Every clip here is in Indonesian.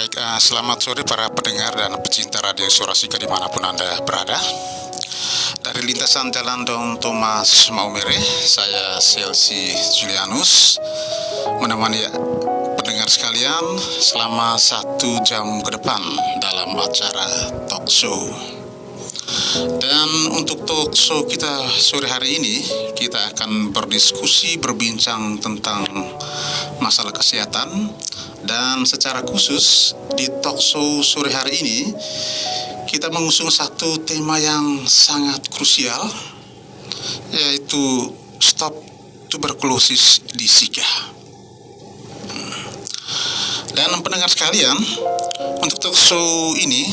Baik, selamat sore para pendengar dan pecinta Radio Suara Sika dimanapun Anda berada. Dari lintasan Jalan Dong Thomas Maumere, saya Chelsea Julianus menemani pendengar sekalian selama 1 jam ke depan dalam acara talk show. Dan untuk talk show kita sore hari ini, kita akan berbincang tentang masalah kesehatan. Dan secara khusus di talk show sore hari ini kita mengusung satu tema yang sangat krusial, yaitu stop tuberkulosis di Sika. Dan pendengar sekalian, untuk talk show ini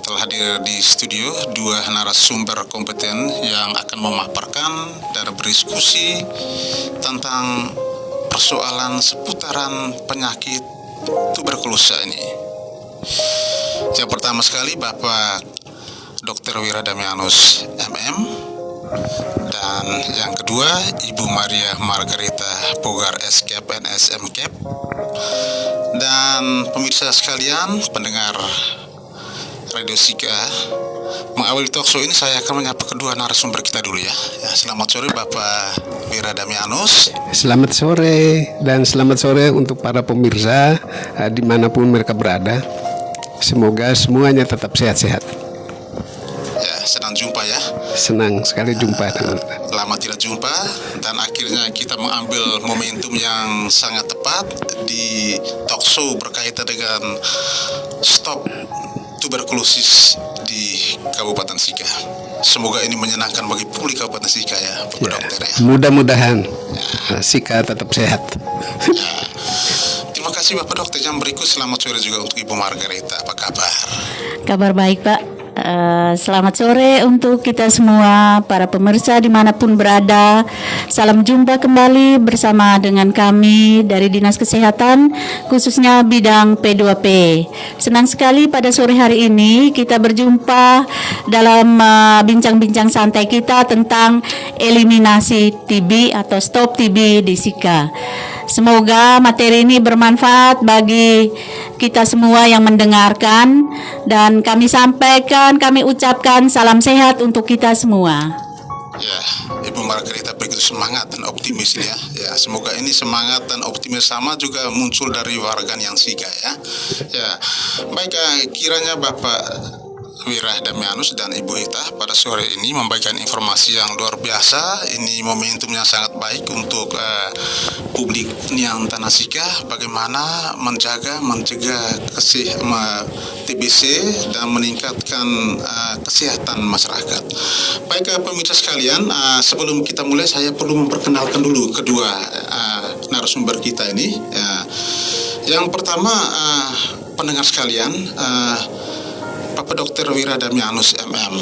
telah hadir di studio 2 narasumber kompeten yang akan memaparkan dan berdiskusi tentang persoalan seputaran penyakit tuberkulosa ini. Yang pertama sekali Bapak Dr. Wira Damianus MM, dan yang kedua Ibu Maria Margarita Bogar SCAP NS MCAP. Dan pemirsa sekalian, pendengar Radio Sika, mengawali talk show ini saya akan menyapa kedua narasumber kita dulu ya. Selamat sore Bapak Wira Damianus. Selamat sore, dan selamat sore untuk para pemirsa dimanapun mereka berada. Semoga semuanya tetap sehat-sehat. Ya, senang jumpa ya. Senang sekali jumpa. Lama tidak jumpa, dan akhirnya kita mengambil momentum yang sangat tepat di talk show berkaitan dengan stop tuberkulosis di Kabupaten Sika. Semoga ini menyenangkan bagi publik Kabupaten Sika ya, Bapak Dokter ya. Mudah-mudahan Sika tetap sehat. Ya. Terima kasih Bapak Dokter. Yang berikut selamat sore juga untuk Ibu Margarita. Apa kabar? Kabar baik Pak. Selamat sore untuk kita semua, para pemirsa dimanapun berada. Salam jumpa kembali bersama dengan kami dari Dinas Kesehatan, khususnya bidang P2P. Senang sekali pada sore hari ini kita berjumpa dalam bincang-bincang santai kita tentang eliminasi TB atau stop TB di Sika. Semoga materi ini bermanfaat bagi kita semua yang mendengarkan, dan kami ucapkan salam sehat untuk kita semua. Ya, Ibu Margarita begitu semangat dan optimis ya. Ya, semoga ini semangat dan optimis sama juga muncul dari warga yang Sika ya. Ya, baik, kiranya Bapak Wira Damianus dan Ibu Ita pada sore ini membagikan informasi yang luar biasa. Ini momentum yang sangat baik untuk publik yang Tanah Sika, bagaimana mencegah TBC dan meningkatkan kesehatan masyarakat. Baik pemirsa sekalian, sebelum kita mulai saya perlu memperkenalkan dulu kedua narasumber kita ini. Yang pertama, pendengar sekalian, Bapak Dr. Wira Damianus MM.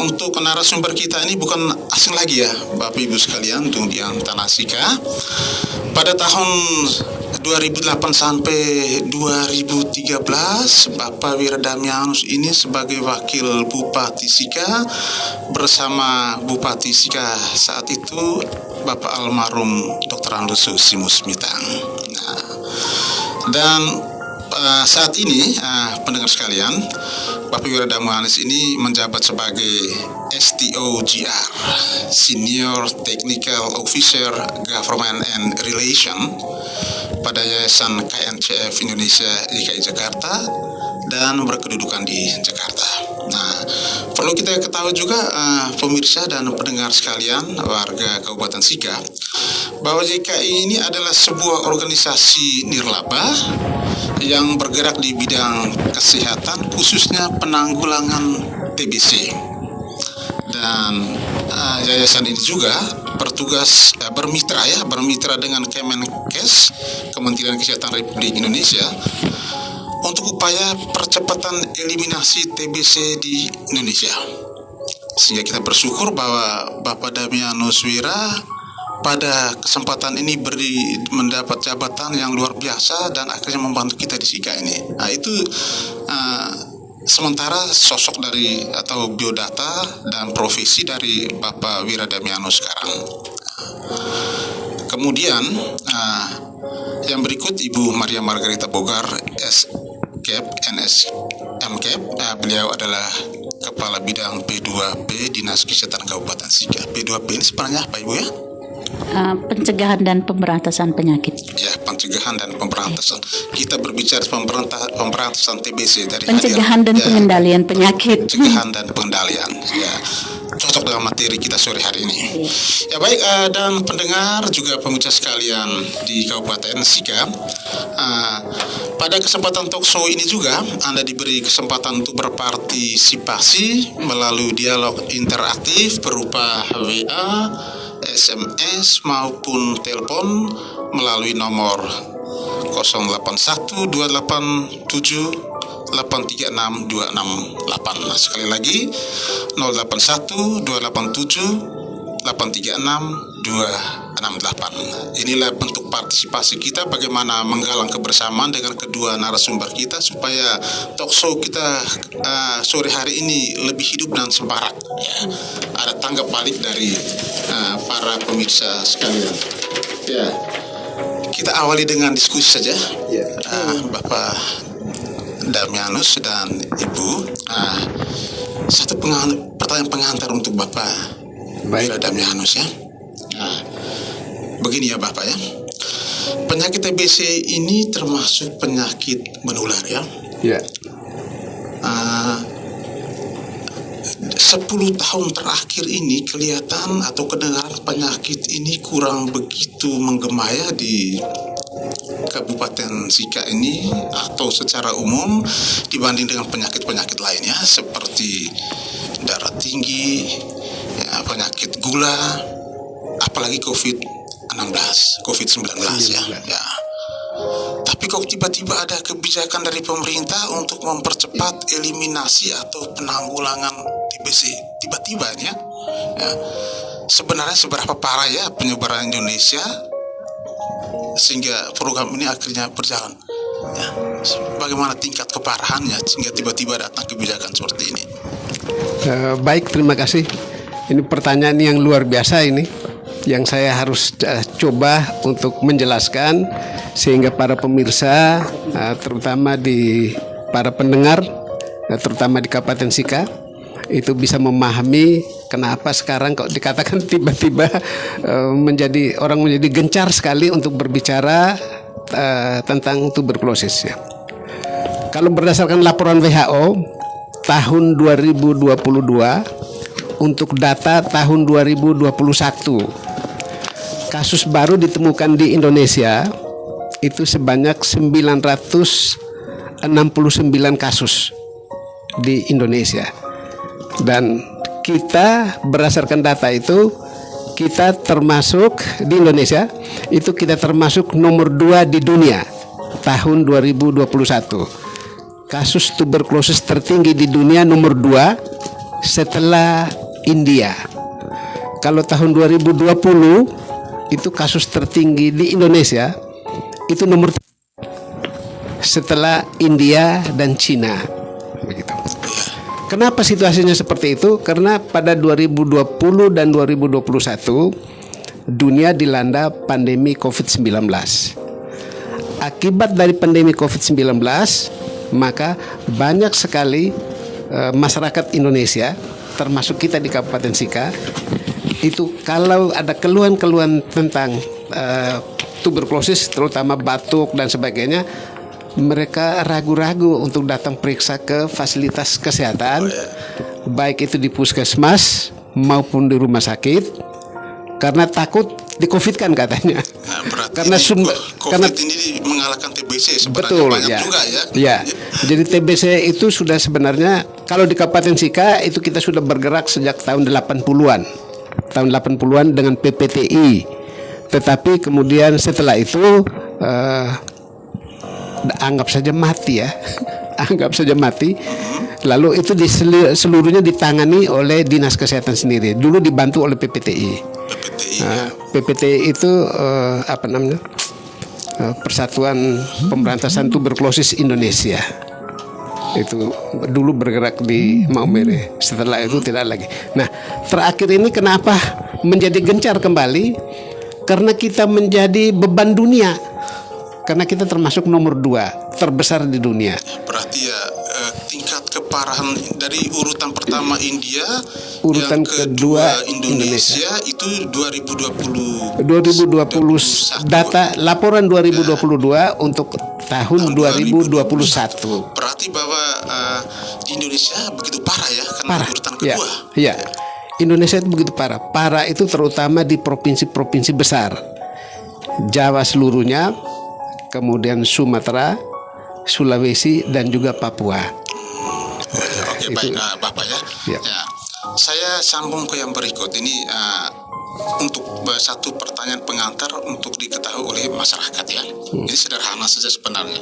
Untuk narasumber kita ini bukan asing lagi ya, Bapak Ibu sekalian, untuk yang Tanah Sika. Pada tahun 2008 sampai 2013, Bapak Wira Damianus ini sebagai wakil Bupati Sika bersama Bupati Sika saat itu Bapak almarhum Dr. Andoso Simus Mitang. Dan saat ini pendengar sekalian, Bapak Wira Damianus ini menjabat sebagai STOGR, Senior Technical Officer Government and Relation pada Yayasan KNCF Indonesia DKI Jakarta dan berkedudukan di Jakarta. Nah, perlu kita ketahui juga pemirsa dan pendengar sekalian, warga Kabupaten Sika, bahwa JKI ini adalah sebuah organisasi nirlaba yang bergerak di bidang kesehatan, khususnya penanggulangan TBC. Dan yayasan ini juga bermitra dengan Kemenkes, Kementerian Kesehatan Republik Indonesia, untuk upaya percepatan eliminasi TBC di Indonesia. Sehingga kita bersyukur bahwa Bapak Damianus Wira pada kesempatan ini mendapat jabatan yang luar biasa dan akhirnya membantu kita di Sika ini. Nah, itu sementara sosok dari atau biodata dan profesi dari Bapak Wira Damianus sekarang. Kemudian yang berikut Ibu Maria Margarita Bogar Cap NSMCap. Beliau adalah Kepala Bidang P2P Dinas Kesehatan Kabupaten Sika. P2P ini sebenarnya apa, Ibu ya? Pencegahan dan pemberantasan penyakit. Ya, pencegahan dan pemberantasan. Kita berbicara pemberantasan TBC dari Pencegahan dan pengendalian penyakit. Pencegahan dan pengendalian. Ya, cocok dengan materi kita sore hari ini. Ya baik, dan pendengar juga pemirsa sekalian di Kabupaten Sika, pada kesempatan talkshow ini juga Anda diberi kesempatan untuk berpartisipasi melalui dialog interaktif berupa WA, SMS maupun telepon melalui nomor 081287836268. Nah, sekali lagi 081287836268. Inilah bentuk partisipasi kita, bagaimana menggalang kebersamaan dengan kedua narasumber kita supaya talkshow kita sore hari ini lebih hidup dan semarak. Ya, ada tanggap balik dari para pemirsa sekalian. Ya, kita awali dengan diskusi saja. Bapak Damianus dan Ibu, satu pertanyaan pengantar untuk Bapak. Baik. Damianus ya. Begini ya Bapak ya, penyakit TBC ini termasuk penyakit menular ya. Ya. 10 tahun terakhir ini kelihatan atau kedengaran penyakit ini kurang begitu menggema ya di Kabupaten Sika ini atau secara umum dibanding dengan penyakit-penyakit lainnya seperti darah tinggi, ya, penyakit gula, apalagi COVID-19 ya. Tapi kok tiba-tiba ada kebijakan dari pemerintah untuk mempercepat eliminasi atau penanggulangan TBC tiba-tiba ya. Sebenarnya seberapa parah ya penyebaran Indonesia sehingga program ini akhirnya berjalan ya. Bagaimana tingkat keparahannya sehingga tiba-tiba datang kebijakan seperti ini? Baik, terima kasih. Ini pertanyaan yang luar biasa ini, yang saya harus coba untuk menjelaskan sehingga para pemirsa, terutama di para pendengar, terutama di Kabupaten Sika, itu bisa memahami kenapa sekarang kok dikatakan tiba-tiba orang menjadi gencar sekali untuk berbicara tentang tuberkulosis ya. Kalau berdasarkan laporan WHO tahun 2022 untuk data tahun 2021, kasus baru ditemukan di Indonesia itu sebanyak 969 kasus di Indonesia. Dan kita berdasarkan data itu, kita termasuk di Indonesia itu kita termasuk nomor 2 di dunia tahun 2021. Kasus tuberkulosis tertinggi di dunia nomor 2 setelah India. Kalau tahun 2020 itu kasus tertinggi di Indonesia itu nomor 3 setelah India dan Cina. Begitu. Kenapa situasinya seperti itu? Karena pada 2020 dan 2021 dunia dilanda pandemi COVID-19. Akibat dari pandemi COVID-19, maka banyak sekali masyarakat Indonesia, termasuk kita di Kabupaten Sika, itu kalau ada keluhan-keluhan tentang tuberkulosis, terutama batuk dan sebagainya, mereka ragu-ragu untuk datang periksa ke fasilitas kesehatan, baik itu di puskesmas maupun di rumah sakit, karena takut di-COVID-kan katanya. Karena ini mengalahkan TBC sebenarnya. Betul, banyak ya. Juga ya. Ya. Jadi TBC itu sudah sebenarnya kalau di Kabupaten Sika itu kita sudah bergerak sejak tahun 80-an. Tahun 80-an dengan PPTI. Tetapi kemudian setelah itu anggap saja mati ya. Anggap saja mati. Lalu itu seluruhnya ditangani oleh Dinas Kesehatan sendiri. Dulu dibantu oleh PPTI. PPTI itu Persatuan Pemberantasan Tuberkulosis Indonesia. Itu dulu bergerak di Maumere. Setelah itu tidak lagi. Nah, terakhir ini kenapa menjadi gencar kembali? Karena kita menjadi beban dunia. Karena kita termasuk nomor 2 terbesar di dunia. berarti ya tingkat keparahan dari urutan pertama India, Urutan yang kedua kedua Indonesia itu 2020 data laporan 2022 untuk tahun 2021. Berarti bahwa di Indonesia begitu parah ya karena Parah. urutan Ya, kedua. ya. Indonesia itu begitu parah. Parah itu terutama di provinsi-provinsi besar. Jawa seluruhnya, kemudian Sumatera, Sulawesi dan juga Papua. Oke, baik Bapak ya. Ya. Ya. Saya sambung ke yang berikut ini untuk satu pertanyaan pengantar untuk diketahui oleh masyarakat ya. Ini sederhana saja sebenarnya.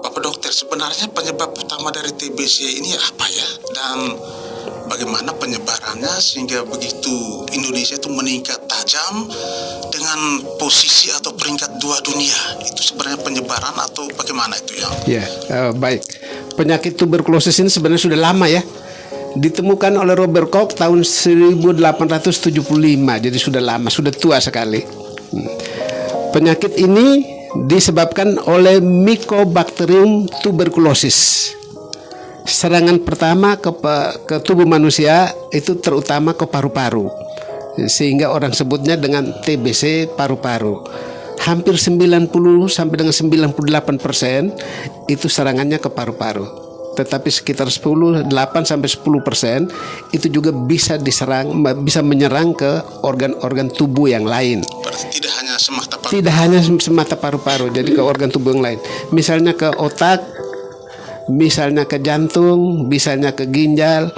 Bapak dokter, sebenarnya penyebab utama dari TBC ini apa ya? Dan bagaimana penyebarannya sehingga begitu Indonesia itu meningkat tajam dengan posisi atau peringkat 2 dunia? Itu sebenarnya penyebaran atau bagaimana itu ya? Ya, baik. Penyakit tuberkulosis ini sebenarnya sudah lama ya. Ditemukan oleh Robert Koch tahun 1875. Jadi sudah lama, sudah tua sekali. Penyakit ini disebabkan oleh Mycobacterium tuberculosis. Serangan pertama ke tubuh manusia itu terutama ke paru-paru, sehingga orang sebutnya dengan TBC paru-paru. Hampir 90 sampai dengan 98% itu serangannya ke paru-paru. Tetapi sekitar 8 sampai 10% itu juga bisa menyerang ke organ-organ tubuh yang lain. Berarti tidak hanya semata paru. Tidak hanya semata paru-paru, jadi ke organ tubuh yang lain. Misalnya ke otak, misalnya ke jantung, misalnya ke ginjal,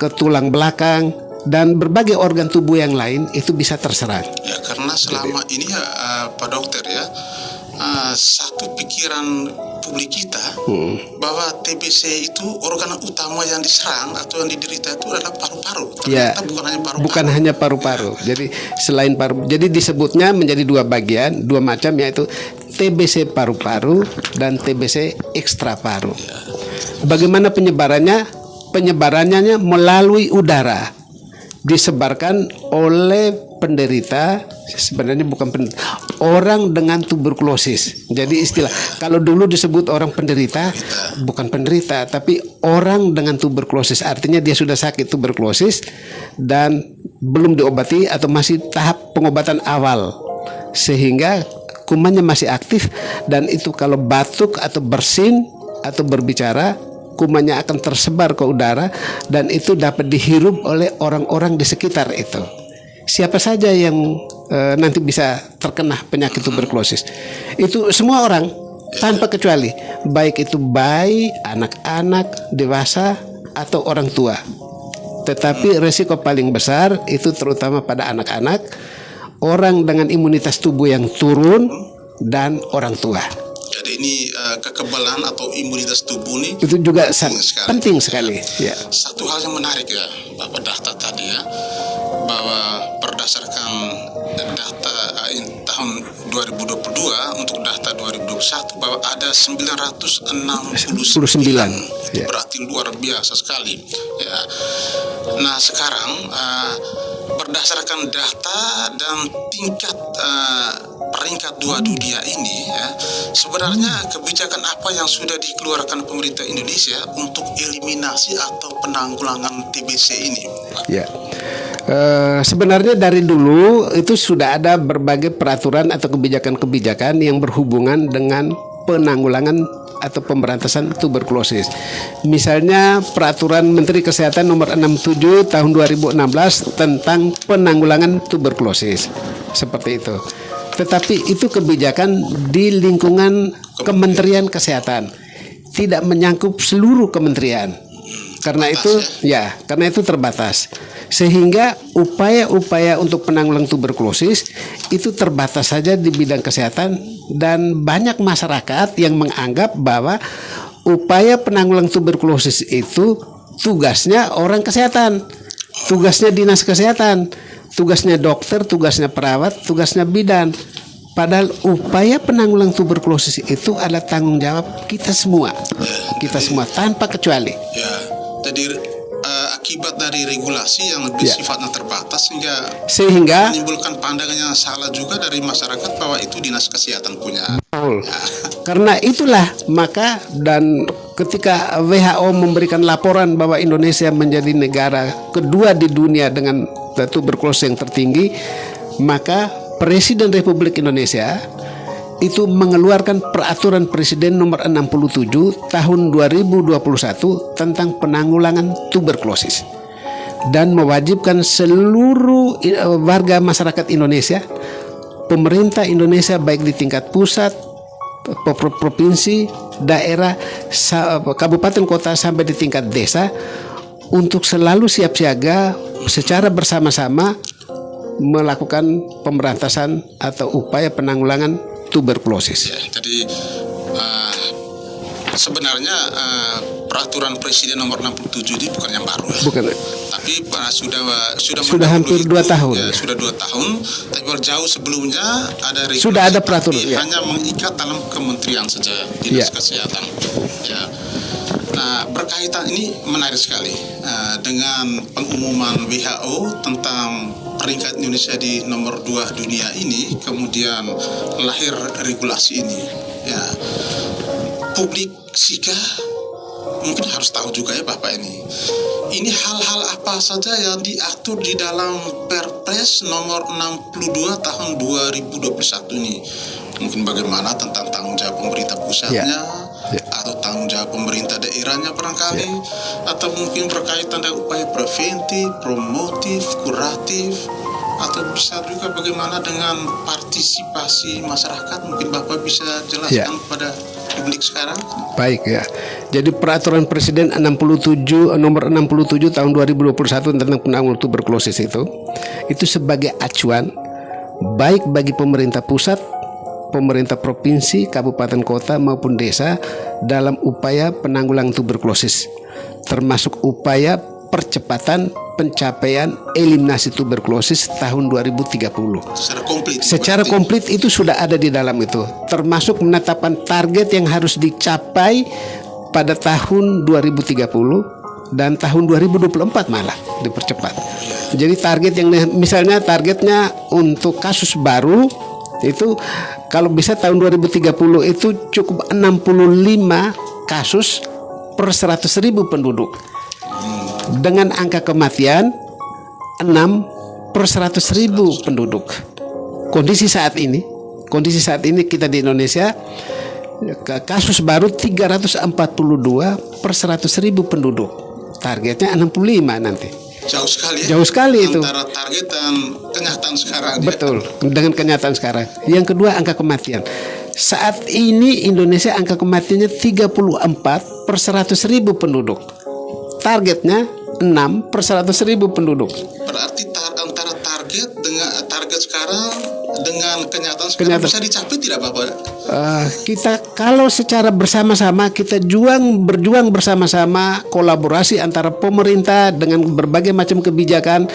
ke tulang belakang, dan berbagai organ tubuh yang lain itu bisa terserang. Ya, karena selama ini ya Pak Dokter ya, satu pikiran publik kita bahwa TBC itu organ utama yang diserang atau yang diderita itu adalah paru-paru. Ternyata bukan hanya paru-paru. Bukan hanya paru-paru. Jadi selain paru, jadi disebutnya menjadi dua bagian, dua macam, yaitu TBC paru-paru dan TBC ekstra paru. Bagaimana penyebarannya? Penyebarannya melalui udara. Disebarkan oleh penderita, sebenarnya bukan penderita, orang dengan tuberkulosis. Jadi istilah, kalau dulu disebut orang penderita, bukan penderita, tapi orang dengan tuberkulosis. Artinya dia sudah sakit tuberkulosis dan belum diobati atau masih tahap pengobatan awal, sehingga kumannya masih aktif, dan itu kalau batuk atau bersin atau berbicara, kumannya akan tersebar ke udara dan itu dapat dihirup oleh orang-orang di sekitar itu. Siapa saja yang nanti bisa terkena penyakit tuberkulosis, itu semua orang tanpa kecuali, baik itu bayi, anak-anak, dewasa atau orang tua. Tetapi resiko paling besar itu terutama pada anak-anak, orang dengan imunitas tubuh yang turun, dan orang tua. Jadi ini kekebalan atau imunitas tubuh ini Itu juga penting sekali. Ya. Satu hal yang menarik ya Bapak data tadi ya, bahwa berdasarkan data tahun 2022 untuk data 2021 bahwa ada 969. Ya. Berarti luar biasa sekali ya. Nah sekarang berdasarkan data dan tingkat peringkat 2 dunia ini ya, sebenarnya kebijakan apa yang sudah dikeluarkan pemerintah Indonesia untuk eliminasi atau penanggulangan TBC ini? Ya. Sebenarnya dari dulu itu sudah ada berbagai peraturan atau kebijakan-kebijakan yang berhubungan dengan penanggulangan atau pemberantasan tuberkulosis. Misalnya peraturan Menteri Kesehatan nomor 67 tahun 2016 tentang penanggulangan tuberkulosis. Seperti itu. Tetapi itu kebijakan di lingkungan Kementerian Kesehatan, tidak menyangkut seluruh kementerian. Karena itu terbatas. Sehingga upaya-upaya untuk penanggulangan tuberkulosis itu terbatas saja di bidang kesehatan, dan banyak masyarakat yang menganggap bahwa upaya penanggulangan tuberkulosis itu tugasnya orang kesehatan, tugasnya dinas kesehatan, tugasnya dokter, tugasnya perawat, tugasnya bidan. Padahal upaya penanggulangan tuberkulosis itu adalah tanggung jawab kita semua tanpa kecuali. Ya, jadi akibat dari regulasi yang lebih sifatnya terbatas sehingga menimbulkan pandangan yang salah juga dari masyarakat bahwa itu dinas kesehatan punya. Betul. Ya. Karena itulah maka dan ketika WHO memberikan laporan bahwa Indonesia menjadi negara kedua di dunia dengan tuberkulosis yang tertinggi, maka Presiden Republik Indonesia itu mengeluarkan peraturan Presiden nomor 67 tahun 2021 tentang penanggulangan tuberkulosis dan mewajibkan seluruh warga masyarakat Indonesia, pemerintah Indonesia baik di tingkat pusat, provinsi, daerah, kabupaten, kota sampai di tingkat desa untuk selalu siap siaga secara bersama-sama melakukan pemberantasan atau upaya penanggulangan tuberkulosis. Ya, jadi sebenarnya peraturan Presiden nomor 67 ini bukan yang baru ya. Bukan. Tapi Sudah hampir 2 tahun. Ya, sudah 2 tahun. Tapi jauh sebelumnya ada regulasi, sudah ada peraturan. tapi Ya. hanya mengikat dalam kementerian saja, Dinas Kesehatan. Ya. Nah, berkaitan ini menarik sekali dengan pengumuman WHO tentang peringkat Indonesia di nomor 2 dunia ini, kemudian lahir regulasi ini. Ya, publik SIGA mungkin harus tahu juga ya Bapak ini. Ini hal-hal apa saja yang diatur di dalam Perpres nomor 62 tahun 2021 ini. Mungkin bagaimana tentang tanggung jawab pemerintah pusatnya, atau tanggung jawab pemerintah daerahnya barangkali, atau mungkin berkaitan dengan upaya preventif, promotif, kuratif, atau bisa juga bagaimana dengan partisipasi masyarakat. Mungkin Bapak bisa jelaskan pada publik sekarang. Baik ya. Jadi peraturan Presiden nomor 67 tahun 2021 tentang penanggulangan tuberkulosis itu sebagai acuan baik bagi pemerintah pusat, pemerintah provinsi, kabupaten kota maupun desa dalam upaya penanggulangan tuberkulosis, termasuk upaya percepatan pencapaian eliminasi tuberkulosis tahun 2030. Secara komplit itu sudah ada di dalam itu, termasuk menetapkan target yang harus dicapai pada tahun 2030 dan tahun 2024 malah dipercepat. Jadi target yang misalnya targetnya untuk kasus baru itu kalau bisa tahun 2030 itu cukup 65 kasus per 100.000 penduduk. Dengan angka kematian 6 per 100.000 penduduk. Kondisi saat ini kita di Indonesia kasus baru 342 per 100.000 penduduk. Targetnya 65 nanti. Jauh sekali ya? Jauh sekali itu. Antara target dan kenyataan sekarang. Betul, dengan kenyataan sekarang. Yang kedua angka kematian. Saat ini Indonesia angka kematiannya 34 per 100.000 penduduk. Targetnya 6 per 100.000 penduduk. Berarti antara target sekarang dengan kenyataan sekarang bisa dicapai tidak Bapak? Kita kalau secara bersama-sama kita berjuang bersama-sama, kolaborasi antara pemerintah dengan berbagai macam kebijakan,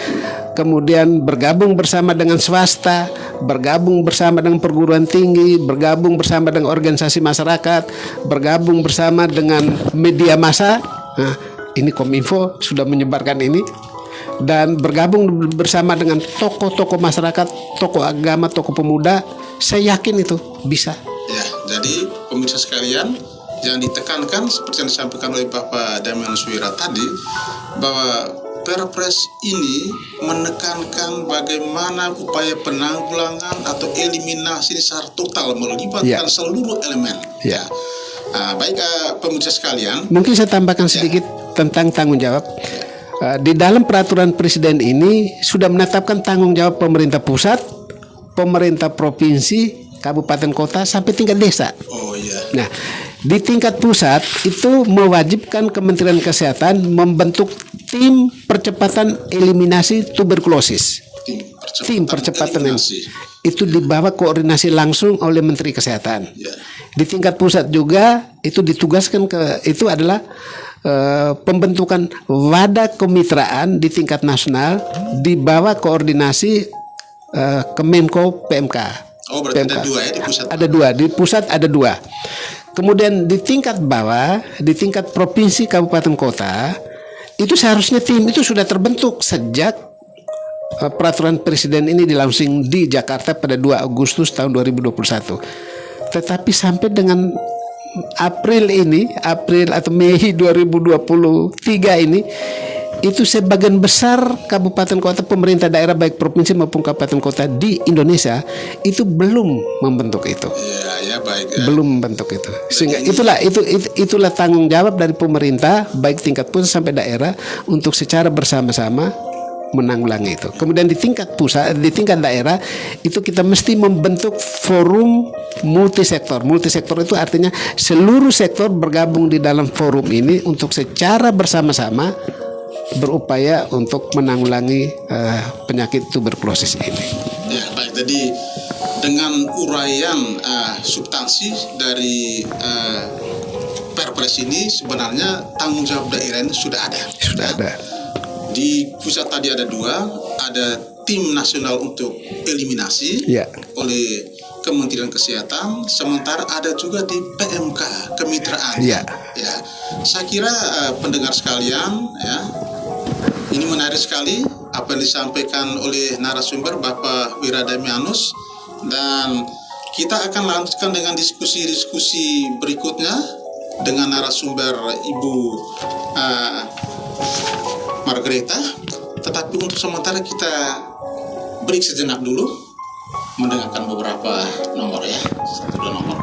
kemudian bergabung bersama dengan swasta, bergabung bersama dengan perguruan tinggi, bergabung bersama dengan organisasi masyarakat, bergabung bersama dengan media massa. Nah, ini Kominfo sudah menyebarkan ini, dan bergabung bersama dengan tokoh-tokoh masyarakat, tokoh agama, tokoh pemuda. Saya yakin itu bisa. Ya, jadi pemirsa sekalian, yang ditekankan seperti yang disampaikan oleh Bapak Damian Suwira tadi, bahwa Perpres ini menekankan bagaimana upaya penanggulangan atau eliminasi secara total melibatkan seluruh elemen. Ya. Baik pemirsa sekalian, mungkin saya tambahkan sedikit tentang tanggung jawab. Di dalam peraturan Presiden ini sudah menetapkan tanggung jawab pemerintah pusat, pemerintah provinsi, kabupaten kota sampai tingkat desa. Oh iya. Nah, di tingkat pusat itu mewajibkan Kementerian Kesehatan membentuk tim percepatan eliminasi tuberkulosis. Tim percepatan eliminasi. Itu dibawa koordinasi langsung oleh Menteri Kesehatan. Di tingkat pusat juga itu ditugaskan itu adalah pembentukan wadah kemitraan di tingkat nasional di bawah koordinasi Kemenko PMK. Oh, berarti PMK. Ada dua ya di pusat? Ada dua, di pusat ada dua. Kemudian di tingkat bawah, di tingkat provinsi, kabupaten, kota, itu seharusnya tim itu sudah terbentuk sejak peraturan Presiden ini dilaunching di Jakarta pada 2 Agustus tahun 2021. Tetapi sampai dengan April atau Mei 2023 ini, itu sebagian besar kabupaten kota, pemerintah daerah baik provinsi maupun kabupaten kota di Indonesia itu belum membentuk itu. Ya, baik. Ya. Belum membentuk itu. Sehingga itulah tanggung jawab dari pemerintah baik tingkat pusat sampai daerah untuk secara bersama-sama menanggulangi itu. Kemudian di tingkat pusat, di tingkat daerah itu kita mesti membentuk forum multisektor. Multisektor itu artinya seluruh sektor bergabung di dalam forum ini untuk secara bersama-sama berupaya untuk menanggulangi penyakit tuberkulosis ini. Ya, baik. Jadi dengan uraian substansi dari Perpres ini, sebenarnya tanggung jawab daerah ini sudah ada. Sudah ada. Di pusat tadi ada 2, ada tim nasional untuk eliminasi oleh Kementerian Kesehatan, sementara ada juga di PMK kemitraan. Ya, saya kira pendengar sekalian, ya, ini menarik sekali apa yang disampaikan oleh narasumber Bapak Wiradamianus, dan kita akan lanjutkan dengan diskusi-diskusi berikutnya dengan narasumber Ibu Margareta. Tetapi untuk sementara kita break sejenak dulu, mendengarkan beberapa nomor, ya, 1-2 nomor.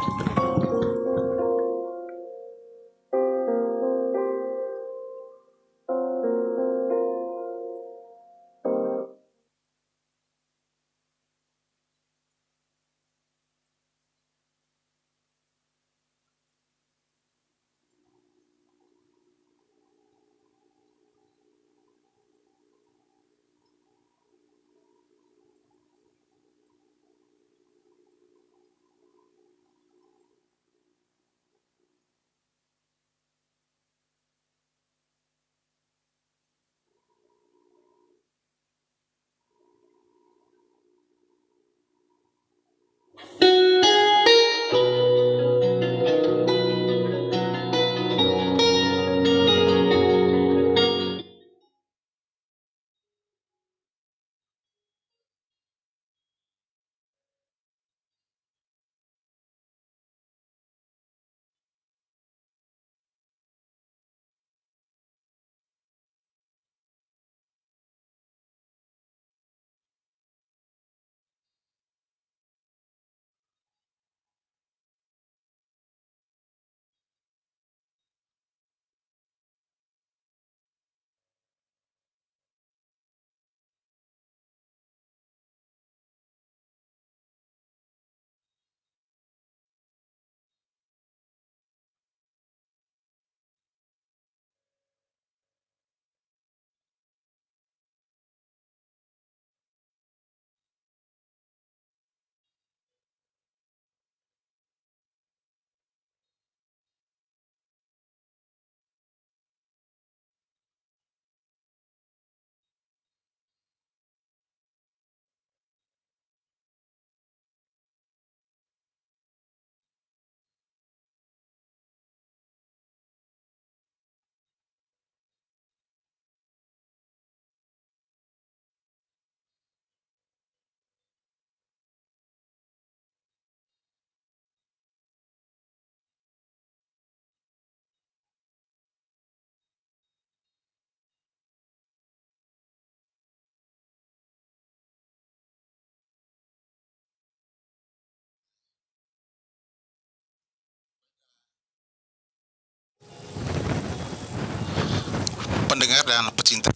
Pendengar dan pecinta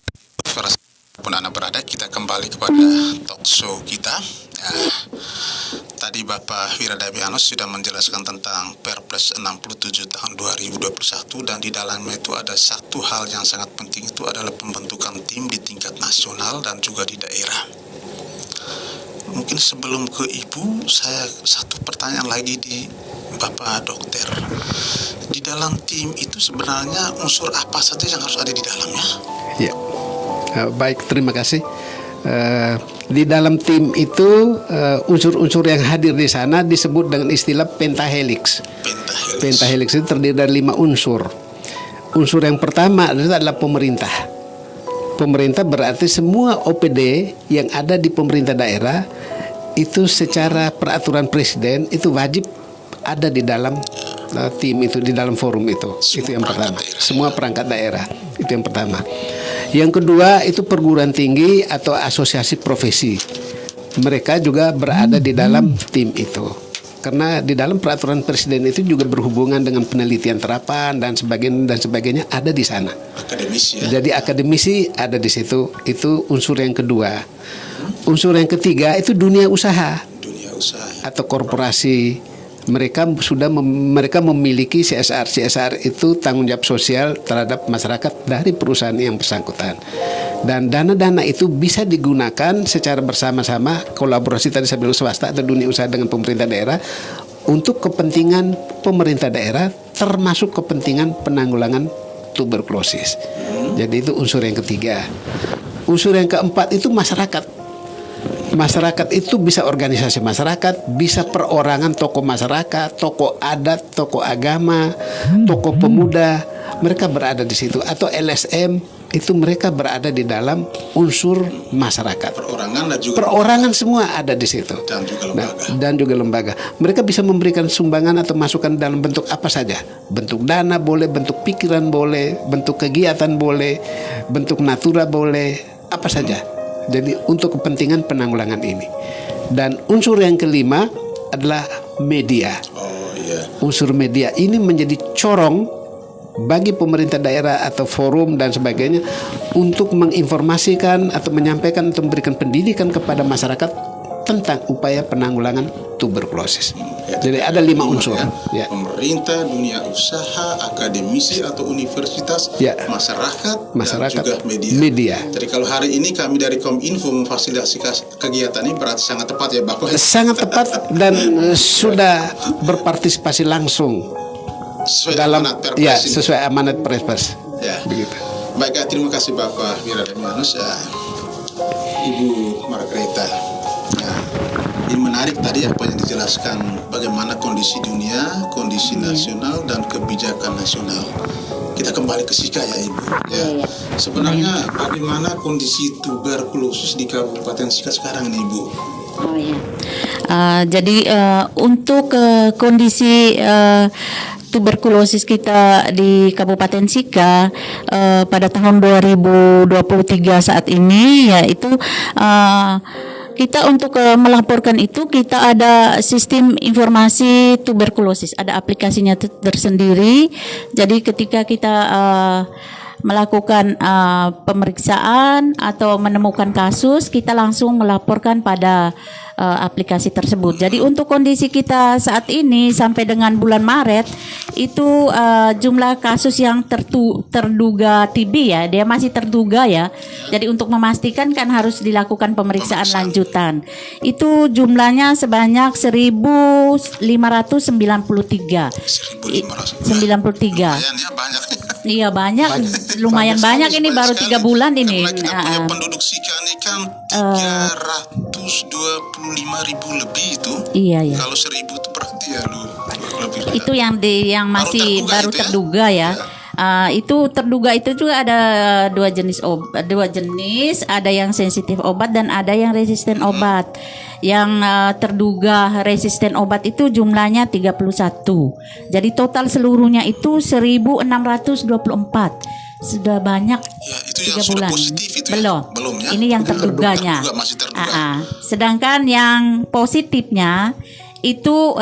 pun Anda berada, kita kembali kepada talk show kita. Tadi Bapak Wiradamianus sudah menjelaskan tentang Perpres 67 tahun 2021, dan di dalamnya itu ada satu hal yang sangat penting, itu adalah pembentukan tim di tingkat nasional dan juga di daerah. Mungkin sebelum ke Ibu, saya satu pertanyaan lagi di Bapak Dokter. Di dalam tim itu sebenarnya unsur apa saja yang harus ada di dalamnya? Ya, baik, terima kasih. Di dalam tim itu unsur-unsur yang hadir di sana disebut dengan istilah pentahelix. Pentahelix itu terdiri dari 5 unsur. Unsur yang pertama adalah pemerintah. Pemerintah berarti semua OPD yang ada di pemerintah daerah itu secara peraturan presiden itu wajib ada di dalam tim itu, di dalam forum itu. Itu yang pertama. Semua perangkat daerah. Itu yang pertama. Yang kedua itu perguruan tinggi atau asosiasi profesi. Mereka juga berada di dalam tim itu. Karena di dalam peraturan presiden itu juga berhubungan dengan penelitian terapan dan sebagainya ada di sana. Akademisi ya. Jadi akademisi ada di situ. Itu unsur yang kedua. Unsur yang ketiga itu dunia usaha atau korporasi. Mereka mereka memiliki CSR. CSR itu tanggung jawab sosial terhadap masyarakat dari perusahaan yang bersangkutan. Dan dana-dana itu bisa digunakan secara bersama-sama, kolaborasi tadi saya bilang swasta atau dunia usaha dengan pemerintah daerah untuk kepentingan pemerintah daerah, termasuk kepentingan penanggulangan tuberkulosis. Jadi itu unsur yang ketiga. Unsur yang keempat itu masyarakat. Masyarakat itu bisa organisasi masyarakat, bisa perorangan tokoh masyarakat, tokoh adat, tokoh agama, tokoh pemuda, mereka berada di situ. Atau LSM, itu mereka berada di dalam unsur masyarakat. Perorangan semua ada di situ. Dan juga lembaga. Mereka bisa memberikan sumbangan atau masukan dalam bentuk apa saja. Bentuk dana boleh, bentuk pikiran boleh, bentuk kegiatan boleh, bentuk natura boleh, apa saja. Jadi untuk kepentingan penanggulangan ini. Dan unsur yang kelima adalah media. Unsur media ini menjadi corong bagi pemerintah daerah atau forum dan sebagainya untuk menginformasikan atau menyampaikan atau memberikan pendidikan kepada masyarakat tentang upaya penanggulangan tuberkulosis. Jadi ada 5 unsur. Ya. Pemerintah, dunia usaha, akademisi atau universitas, masyarakat, dan juga media. Jadi kalau hari ini kami dari Kominfo memfasilitasi kegiatan ini berarti sangat tepat ya Bapak? Sangat tepat dan sudah berpartisipasi langsung sesuai dalam amanat Perpres sesuai amanat Perpres. Ya. Begitu. Baik, terima kasih Bapak Wirademianus, Ibu Margareta. Ini menarik tadi apa yang dijelaskan bagaimana kondisi dunia, kondisi nasional dan kebijakan nasional. Kita kembali ke Sika ya Ibu. Ya. Sebenarnya bagaimana kondisi tuberkulosis di Kabupaten Sika sekarang ini Ibu? Jadi untuk kondisi tuberkulosis kita di Kabupaten Sika pada tahun 2023 saat ini yaitu kita untuk melaporkan itu kita ada sistem informasi tuberkulosis, ada aplikasinya tersendiri. Jadi ketika kita melakukan pemeriksaan atau menemukan kasus, kita langsung melaporkan pada aplikasi tersebut. Jadi untuk kondisi kita saat ini sampai dengan bulan Maret itu jumlah kasus yang terduga TB ya, dia masih terduga ya. Jadi untuk memastikan kan harus dilakukan pemeriksaan lanjutan. Itu jumlahnya sebanyak 1.593. 93. Iya banyak, lumayan banyak ini baru 3 bulan ini. Kita punya penduduk Sika ini kan 325.000 lebih itu. Iya. Kalau 1.000 itu berarti ya lebih. Itu yang masih baru terduga ya. Itu terduga itu juga ada dua jenis, ada yang sensitif obat dan ada yang resisten obat. Yang terduga resisten obat itu jumlahnya 31. Jadi total seluruhnya itu 1.624. Sudah banyak. Ya, itu 3 bulan. Positif itu belum. Ya? Belum ya. Ini yang terduganya. Masih terduga. Sedangkan yang positifnya itu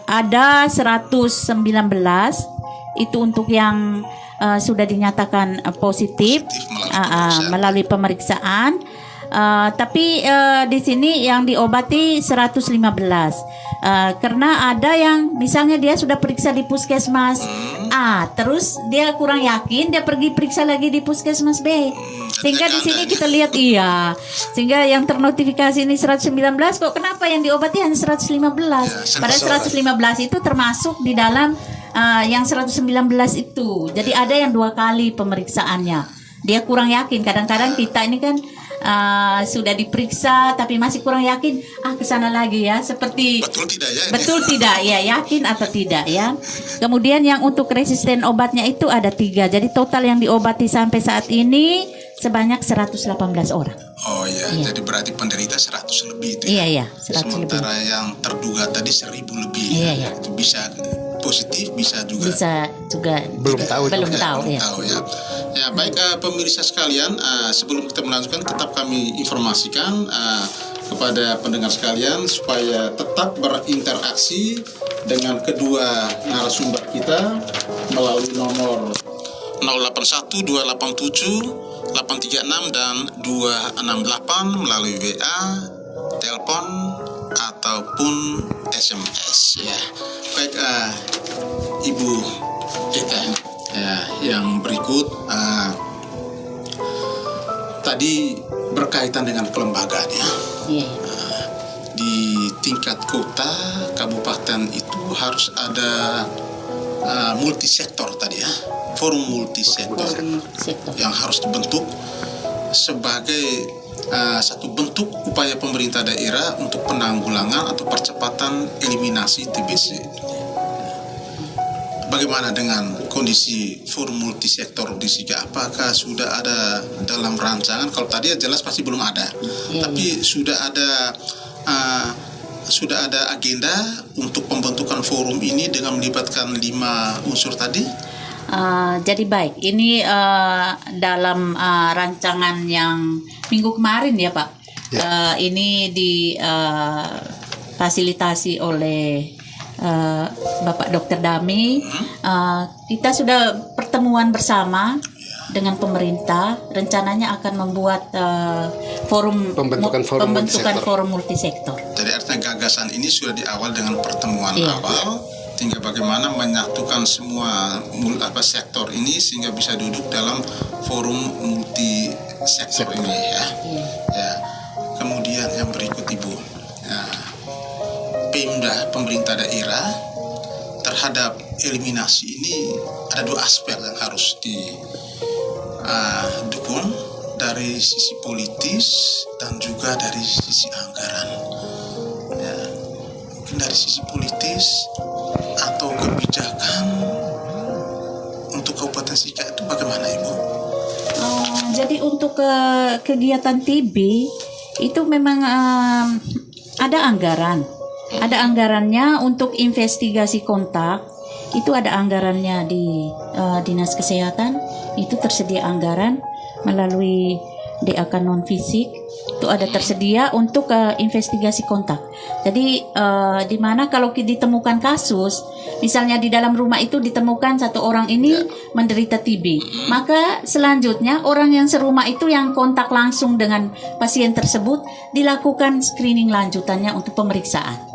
ada 119. Itu untuk yang sudah dinyatakan positif melalui pemeriksaan. Tapi di sini yang diobati 115 karena ada yang misalnya dia sudah periksa di puskesmas A, terus dia kurang yakin, dia pergi periksa lagi di puskesmas B, sehingga di sini kita lihat sehingga yang ternotifikasi ini 119 kok kenapa yang diobati hanya 115? Padahal 115 itu termasuk di dalam yang 119 itu. Jadi ada yang 2 kali pemeriksaannya. Dia kurang yakin. Kadang-kadang kita ini kan sudah diperiksa tapi masih kurang yakin, kesana lagi ya, seperti betul tidak ya, yakin atau tidak ya. Kemudian yang untuk resisten obatnya itu ada 3. Jadi total yang diobati sampai saat ini sebanyak 118 orang. Oh ya, Iya. jadi berarti penderita 100 lebih itu Iya, ya. iya, 100 lebih. Sementara yang terduga tadi 1000 lebih. Iya, ya. iya. Itu bisa positif, bisa juga Bisa juga Belum tahu belum juga. tahu belum ya. tahu ya. Ya baik pemirsa sekalian, sebelum kita melanjutkan tetap kami informasikan kepada pendengar sekalian supaya tetap berinteraksi dengan kedua narasumber kita melalui nomor 081 287 836 dan 268 melalui WA, telepon ataupun SMS ya. Baik Ibu kita ya, yang berikut tadi berkaitan dengan kelembagaan ya. Iya. Di tingkat kota, kabupaten itu harus ada multisektor tadi ya, forum multisektor Sektor. yang harus dibentuk sebagai satu bentuk upaya pemerintah daerah untuk penanggulangan atau percepatan eliminasi TBC. Bagaimana dengan kondisi forum multisektor di Siga? Apakah sudah ada dalam rancangan? Kalau tadi ya jelas pasti belum ada, Iya, tapi sudah ada agenda untuk pembentukan forum ini dengan melibatkan 5 unsur tadi. Jadi baik, ini dalam rancangan yang minggu kemarin ya Pak. Ini difasilitasi oleh Bapak Dr. Dami. Kita sudah pertemuan bersama dengan pemerintah. Rencananya akan membuat Pembentukan forum multisektor. Jadi artinya gagasan ini sudah di awal dengan pertemuan Iya. awal, tinggal bagaimana menyatukan semua sektor ini sehingga bisa duduk dalam forum multisektor ini ya. Iya. Ya. Kemudian yang berikut Ibu, Pemda pemerintah daerah terhadap eliminasi ini ada 2 aspek yang harus didukung, dari sisi politis dan juga dari sisi anggaran. Ya, mungkin dari sisi politis atau kebijakan untuk Kabupaten Sika itu bagaimana Ibu? Jadi untuk kegiatan TB itu memang ada anggaran. Ada anggarannya untuk investigasi kontak. Itu ada anggarannya di Dinas Kesehatan. Itu tersedia anggaran melalui DAK non fisik. Itu ada tersedia untuk investigasi kontak. Jadi di mana kalau ditemukan kasus, misalnya di dalam rumah itu ditemukan 1 orang ini menderita TB, maka selanjutnya orang yang serumah itu yang kontak langsung dengan pasien tersebut dilakukan screening lanjutannya untuk pemeriksaan.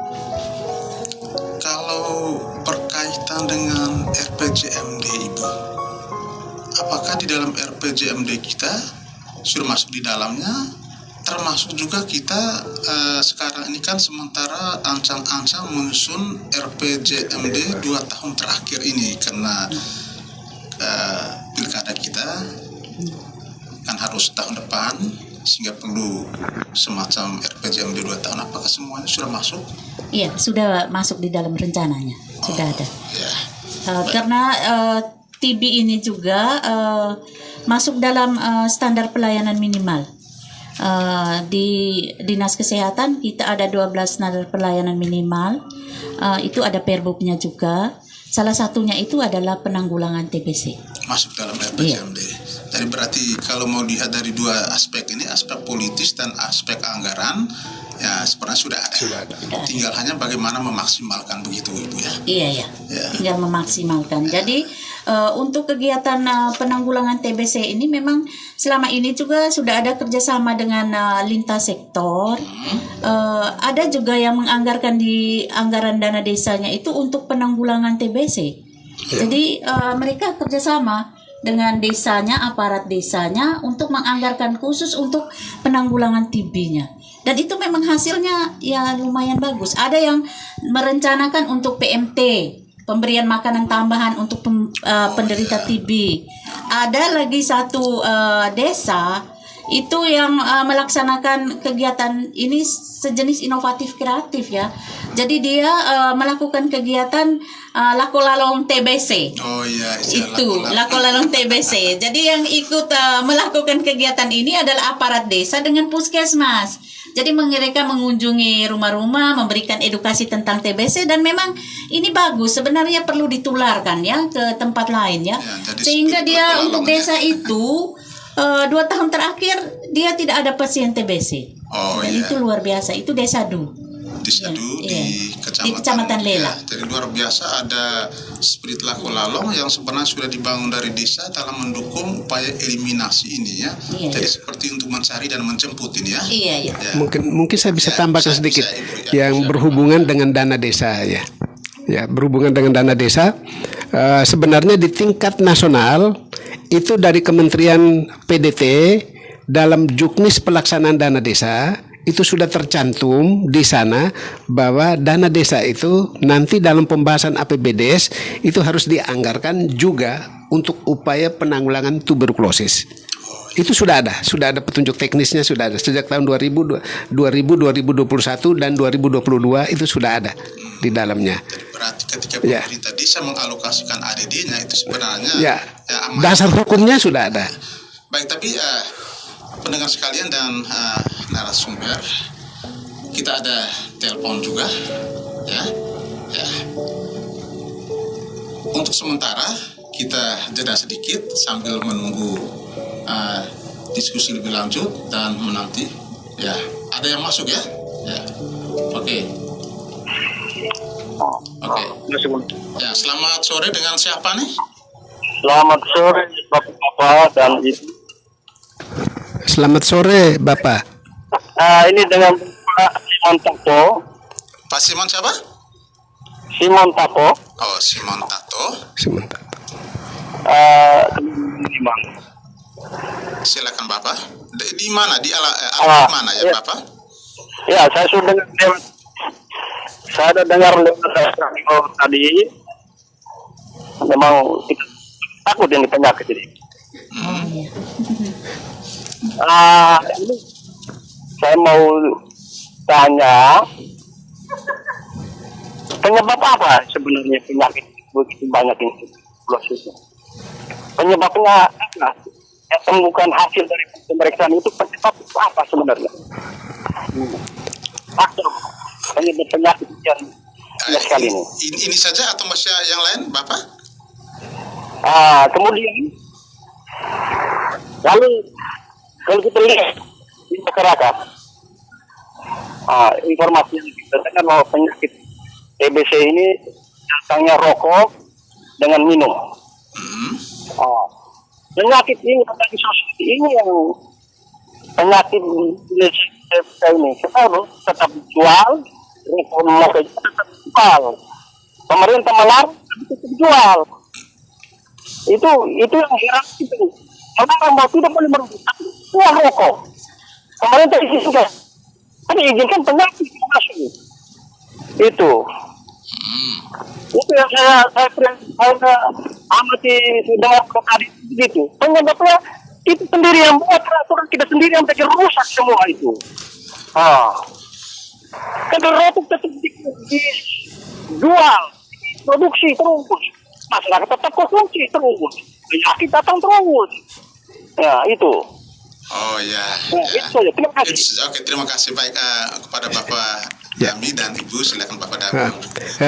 Kalau berkaitan dengan RPJMD Ibu, apakah di dalam RPJMD kita sudah masuk di dalamnya? Termasuk juga kita sekarang ini kan sementara ancang-ancang menyusun RPJMD 2 tahun terakhir ini karena pilkada kita kan harus tahun depan, sehingga perlu semacam RPJMD 2 tahun. Apakah semuanya sudah masuk? Iya, sudah masuk di dalam rencananya, sudah ada. Ya. Karena TB ini juga masuk dalam standar pelayanan minimal. Di Dinas Kesehatan kita ada 12 standar pelayanan minimal. Itu ada perbubnya juga. Salah satunya itu adalah penanggulangan TBC. Masuk dalam RPJMD. Jadi berarti kalau mau dilihat dari 2 aspek ini, aspek politis dan aspek anggaran, ya sebenarnya sudah ada. Tinggal hanya bagaimana memaksimalkan begitu Ibu ya. Iya ya, tinggal memaksimalkan. Jadi untuk kegiatan penanggulangan TBC ini memang selama ini juga sudah ada kerjasama dengan lintas sektor. Ada juga yang menganggarkan di anggaran dana desanya itu untuk penanggulangan TBC. Jadi mereka kerjasama dengan desanya, aparat desanya untuk menganggarkan khusus untuk penanggulangan TB-nya. Dan itu memang hasilnya ya lumayan bagus. Ada yang merencanakan untuk PMT, pemberian makanan tambahan untuk penderita TB. Ada lagi satu desa itu yang melaksanakan kegiatan ini sejenis inovatif kreatif ya. Jadi dia melakukan kegiatan Lakolalong TBC. Oh iya, Itu Lakolalong TBC. Jadi yang ikut melakukan kegiatan ini adalah aparat desa dengan puskesmas. Jadi mereka mengunjungi rumah-rumah, memberikan edukasi tentang TBC, dan memang ini bagus. Sebenarnya perlu ditularkan ya ke tempat lain ya. Sehingga dia untuk desa itu 2 tahun terakhir dia tidak ada pasien TBC. Oh dan iya. itu luar biasa. Itu Desa Du. Desa Du Iya. di Kecamatan Lela. Ya, jadi luar biasa ada spirit Lakolalong yang sebenarnya sudah dibangun dari desa dalam mendukung upaya eliminasi ini ya. Iya. Jadi seperti untuk mencari dan menjemput ini ya. Iya, iya. Ya. Mungkin saya bisa Ya, tambahkan bisa, sedikit Ibu, ya. yang berhubungan dengan dana desa ya. Ya, berhubungan dengan dana desa, sebenarnya di tingkat nasional itu dari Kementerian PDT dalam juknis pelaksanaan dana desa itu sudah tercantum di sana bahwa dana desa itu nanti dalam pembahasan APBDes itu harus dianggarkan juga untuk upaya penanggulangan tuberkulosis. Itu sudah ada petunjuk teknisnya, sudah ada sejak tahun 2021 dan 2022 itu sudah ada di dalamnya. Berarti ketika pemerintah desa mengalokasikan ADD-nya itu sebenarnya Ya, aman. dasar hukumnya sudah ada. Baik, tapi pendengar sekalian dan narasumber, kita ada telepon juga, ya. Untuk sementara kita jeda sedikit sambil menunggu diskusi lebih lanjut dan menanti. Ya, ada yang masuk ya? Ya, oke. Ya, selamat sore, dengan siapa nih? Selamat sore Bapak dan Ibu. Selamat sore Bapak. Ini dengan Pak Simon Tato. Pak Simon siapa? Simon Tato. Oh, Simon Tato. Sebentar. Silakan Bapak. Di mana? Di alamat mana ya, Bapak? Ya, saya sudah dengar radio tadi. Memang kita takut ini penyakit ini. Ini saya mau tanya, penyebab apa sebenarnya penyakit begitu banyak ini? Penyebabnya apa? Yang temukan hasil dari pemeriksaan itu penyebab apa sebenarnya? Faktor penyebab penyakit yang sekali ini. Ini saja atau masih yang lain, Bapak? Kemudian lalu kalau kita lihat di masyarakat, informasi yang kita dengar bahwa penyakit TBC ini datangnya rokok dengan minum. Penyakit ini, penyakit sosial ini yang penyakit TBC ini kita harus tetap jual, reform tetap jual, pemerintah melarang tapi tetap jual. Itu yang heran itu. Orang mau tidak boleh merugi, tapi jual rokok. Pemerintah izinkan, kan izinkan penyakit masuk. Itu yang saya amati dengar tadi begitu. Penyebabnya itu sendiri yang buat peraturan kita sendiri yang bikin rusak semua itu. Kan rokok tetap dijual, produksi terus, masyarakat tetap konsumsi terus, penyakit datang terus. Ya itu. Oh ya. Itu saja. Terima kasih. Oke, terima kasih baik kepada Bapak Dami dan Ibu, silakan Bapak Dami.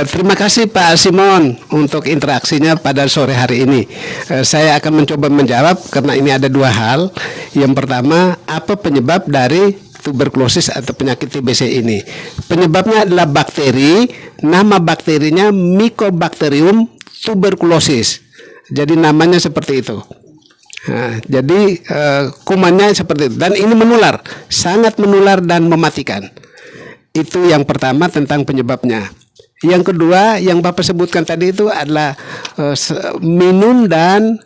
Terima kasih Pak Simon untuk interaksinya pada sore hari ini. Saya akan mencoba menjawab karena ini ada dua hal. Yang pertama, apa penyebab dari tuberkulosis atau penyakit TBC ini? Penyebabnya adalah bakteri. Nama bakterinya Mycobacterium tuberculosis. Jadi namanya seperti itu. Nah, jadi kumannya seperti itu. Dan ini menular, sangat menular dan mematikan. Itu yang pertama tentang penyebabnya. Yang kedua yang Bapak sebutkan tadi itu adalah minum dan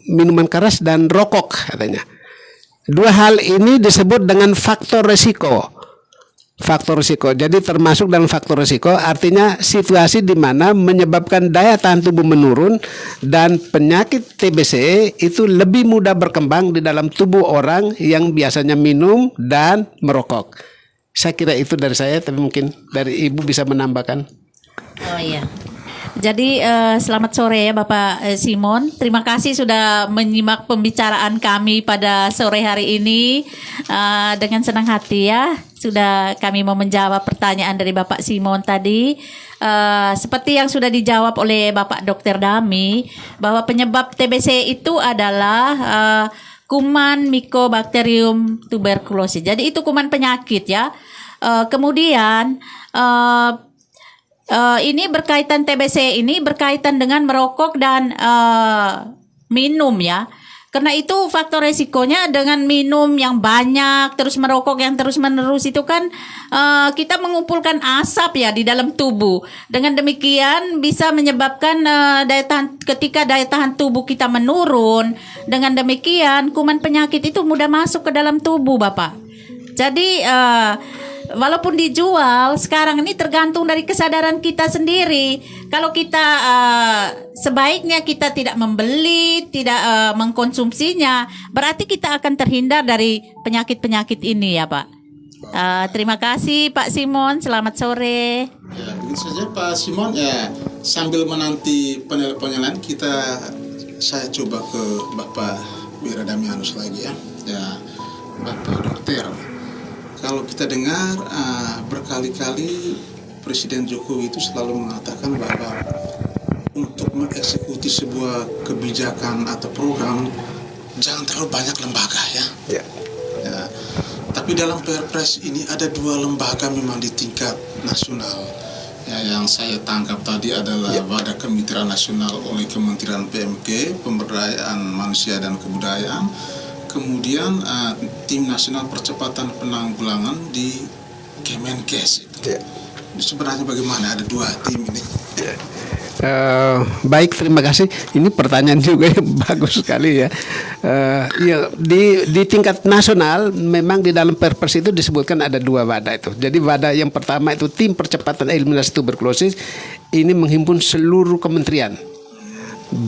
minuman keras dan rokok katanya. Dua hal ini disebut dengan faktor resiko. faktor risiko. Jadi termasuk dalam faktor risiko artinya situasi di mana menyebabkan daya tahan tubuh menurun dan penyakit TBC itu lebih mudah berkembang di dalam tubuh orang yang biasanya minum dan merokok. Saya kira itu dari saya, tapi mungkin dari Ibu bisa menambahkan. Oh iya. Jadi selamat sore ya Bapak Simon. Terima kasih sudah menyimak pembicaraan kami pada sore hari ini dengan senang hati ya. Sudah kami mau menjawab pertanyaan dari Bapak Simon tadi. Seperti yang sudah dijawab oleh Bapak Dr. Dami, bahwa penyebab TBC itu adalah kuman Mycobacterium tuberculosis. Jadi itu kuman penyakit ya. Kemudian ini berkaitan TBC ini berkaitan dengan merokok dan minum ya. Karena itu faktor resikonya dengan minum yang banyak terus merokok yang terus menerus itu kan kita mengumpulkan asap ya di dalam tubuh. Dengan demikian bisa menyebabkan ketika daya tahan tubuh kita menurun. Dengan demikian kuman penyakit itu mudah masuk ke dalam tubuh Bapak. Jadi walaupun dijual sekarang ini tergantung dari kesadaran kita sendiri. Kalau kita sebaiknya kita tidak membeli, tidak mengkonsumsinya, berarti kita akan terhindar dari penyakit-penyakit ini ya Pak. Terima kasih Pak Simon, selamat sore. Ya, begitu saja Pak Simon. Ya, sambil menanti penilaian saya coba ke Bapak Wira Damianus lagi ya. Ya, Bapak Dokter. Kalau kita dengar berkali-kali Presiden Jokowi itu selalu mengatakan bahwa untuk mengeksekusi sebuah kebijakan atau program jangan terlalu banyak lembaga ya. Ya. Tapi dalam Perpres ini ada 2 lembaga memang di tingkat nasional. Ya, yang saya tangkap tadi adalah Wadah Kemitraan Nasional oleh Kementerian PMK, Pemberdayaan Manusia dan Kebudayaan. Kemudian Tim Nasional Percepatan Penanggulangan di Kemenkes itu. Sebenarnya bagaimana ada 2 tim ini? Baik, terima kasih. Ini pertanyaan juga yang bagus sekali ya. Di tingkat nasional memang di dalam Perpres itu disebutkan ada 2 wadah itu. Jadi wadah yang pertama itu Tim Percepatan Eliminasi Tuberkulosis, ini menghimpun seluruh kementerian,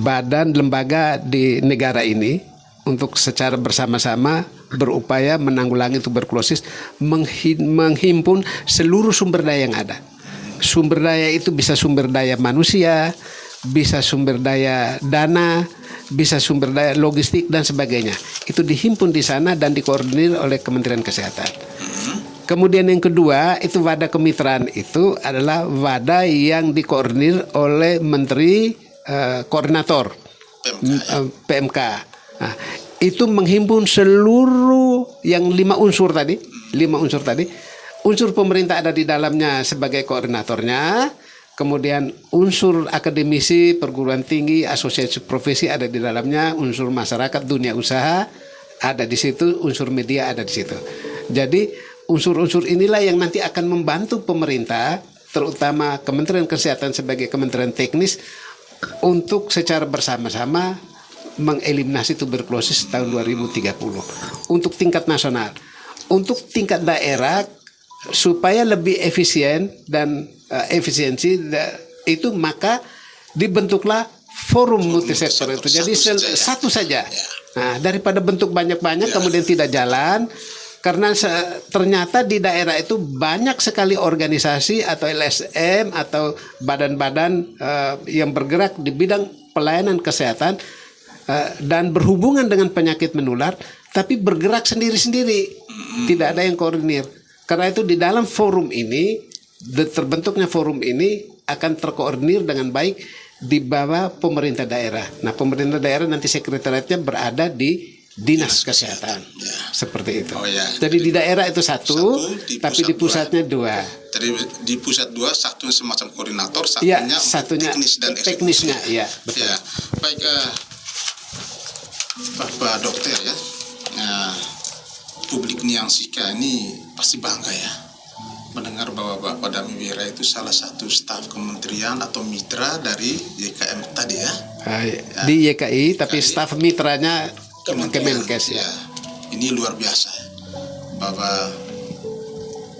badan, lembaga di negara ini untuk secara bersama-sama berupaya menanggulangi tuberkulosis, menghimpun seluruh sumber daya yang ada. Sumber daya itu bisa sumber daya manusia, bisa sumber daya dana, bisa sumber daya logistik dan sebagainya. Itu dihimpun di sana dan dikoordinir oleh Kementerian Kesehatan. Kemudian yang kedua itu wadah kemitraan, itu adalah wadah yang dikoordinir oleh Menteri Koordinator PMK. Nah, itu menghimpun seluruh yang 5 unsur tadi. Unsur pemerintah ada di dalamnya sebagai koordinatornya. Kemudian unsur akademisi, perguruan tinggi, asosiasi profesi ada di dalamnya. Unsur masyarakat, dunia usaha ada di situ. Unsur media ada di situ. Jadi unsur-unsur inilah yang nanti akan membantu pemerintah, terutama Kementerian Kesehatan sebagai kementerian teknis, untuk secara bersama-sama mengeliminasi tuberkulosis tahun 2030 untuk tingkat nasional. Untuk tingkat daerah supaya lebih efisien dan efisiensi itu, maka dibentuklah forum multisektor itu. Jadi satu saja. Nah, daripada bentuk banyak-banyak kemudian tidak jalan, karena ternyata di daerah itu banyak sekali organisasi atau LSM atau badan-badan yang bergerak di bidang pelayanan kesehatan dan berhubungan dengan penyakit menular, tapi bergerak sendiri-sendiri, tidak ada yang koordinir. Karena itu di dalam forum ini, terbentuknya forum ini akan terkoordinir dengan baik di bawah pemerintah daerah. Nah, pemerintah daerah nanti sekretariatnya berada di Dinas Kesehatan, seperti itu. Jadi di daerah itu satu tapi di pusatnya 2. Jadi di pusat 2, satunya semacam koordinator, satunya teknis dan teknisnya, ya betul. Ya, baik. Bapak Dokter ya, publik Niansika ini pasti bangga ya mendengar bahwa Bapak Dami Wira itu salah satu staf kementerian atau mitra dari YKM tadi ya. Di YKI, tapi staf mitranya Kemenkes ya. Ini luar biasa ya, bahwa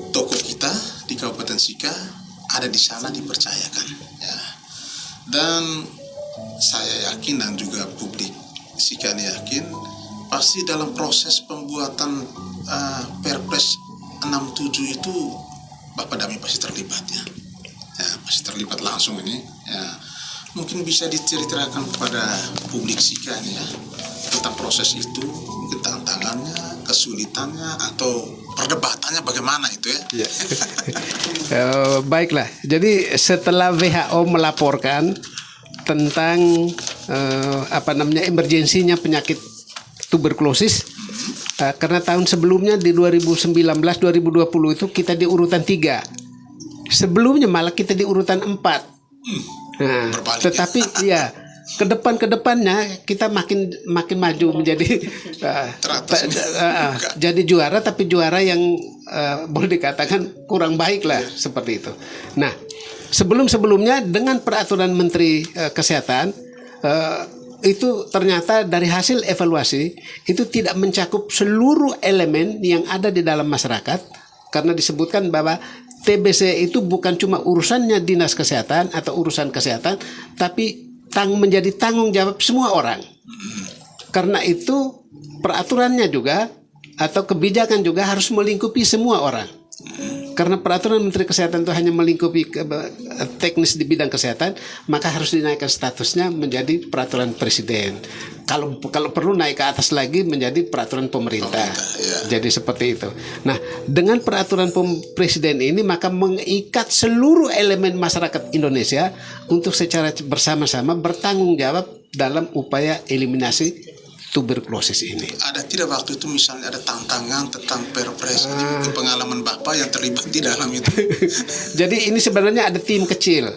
tokoh kita di Kabupaten Sika ada di sana dipercayakan, ya. Dan saya yakin dan juga publik Sika ini yakin pasti dalam proses pembuatan Perpres 67 itu Bapak Dami pasti terlibat, ya. Ya, pasti terlibat langsung ini, ya. Mungkin bisa diceritakan kepada publik Sika ini, ya, tentang proses itu, mungkin tantangannya, kesulitannya, atau perdebatannya bagaimana itu, ya. Ya. Baiklah, jadi setelah WHO melaporkan tentang emergensinya penyakit tuberkulosis, karena tahun sebelumnya di 2019-2020 itu kita di urutan 3, sebelumnya malah kita di urutan 4. Nah, Berbalik, tetapi ya kedepannya kita makin maju menjadi Teratas ini. jadi juara, tapi juara yang boleh dikatakan kurang baik lah, seperti itu. Nah, sebelumnya dengan peraturan Menteri Kesehatan itu ternyata dari hasil evaluasi itu tidak mencakup seluruh elemen yang ada di dalam masyarakat, karena disebutkan bahwa TBC itu bukan cuma urusannya dinas kesehatan atau urusan kesehatan, tapi menjadi tanggung jawab semua orang. Karena itu peraturannya juga atau kebijakan juga harus melingkupi semua orang. Karena peraturan Menteri Kesehatan itu hanya melingkupi teknis di bidang kesehatan, maka harus dinaikkan statusnya menjadi peraturan presiden. Kalau perlu naik ke atas lagi menjadi peraturan pemerintah. Ya. Jadi seperti itu. Nah, dengan peraturan presiden ini maka mengikat seluruh elemen masyarakat Indonesia untuk secara bersama-sama bertanggung jawab dalam upaya eliminasi tuberkulosis ini. Ada tidak waktu itu misalnya ada tantangan tentang Perpres ini, mungkin pengalaman Bapak yang terlibat di dalam itu? Jadi ini sebenarnya ada tim kecil.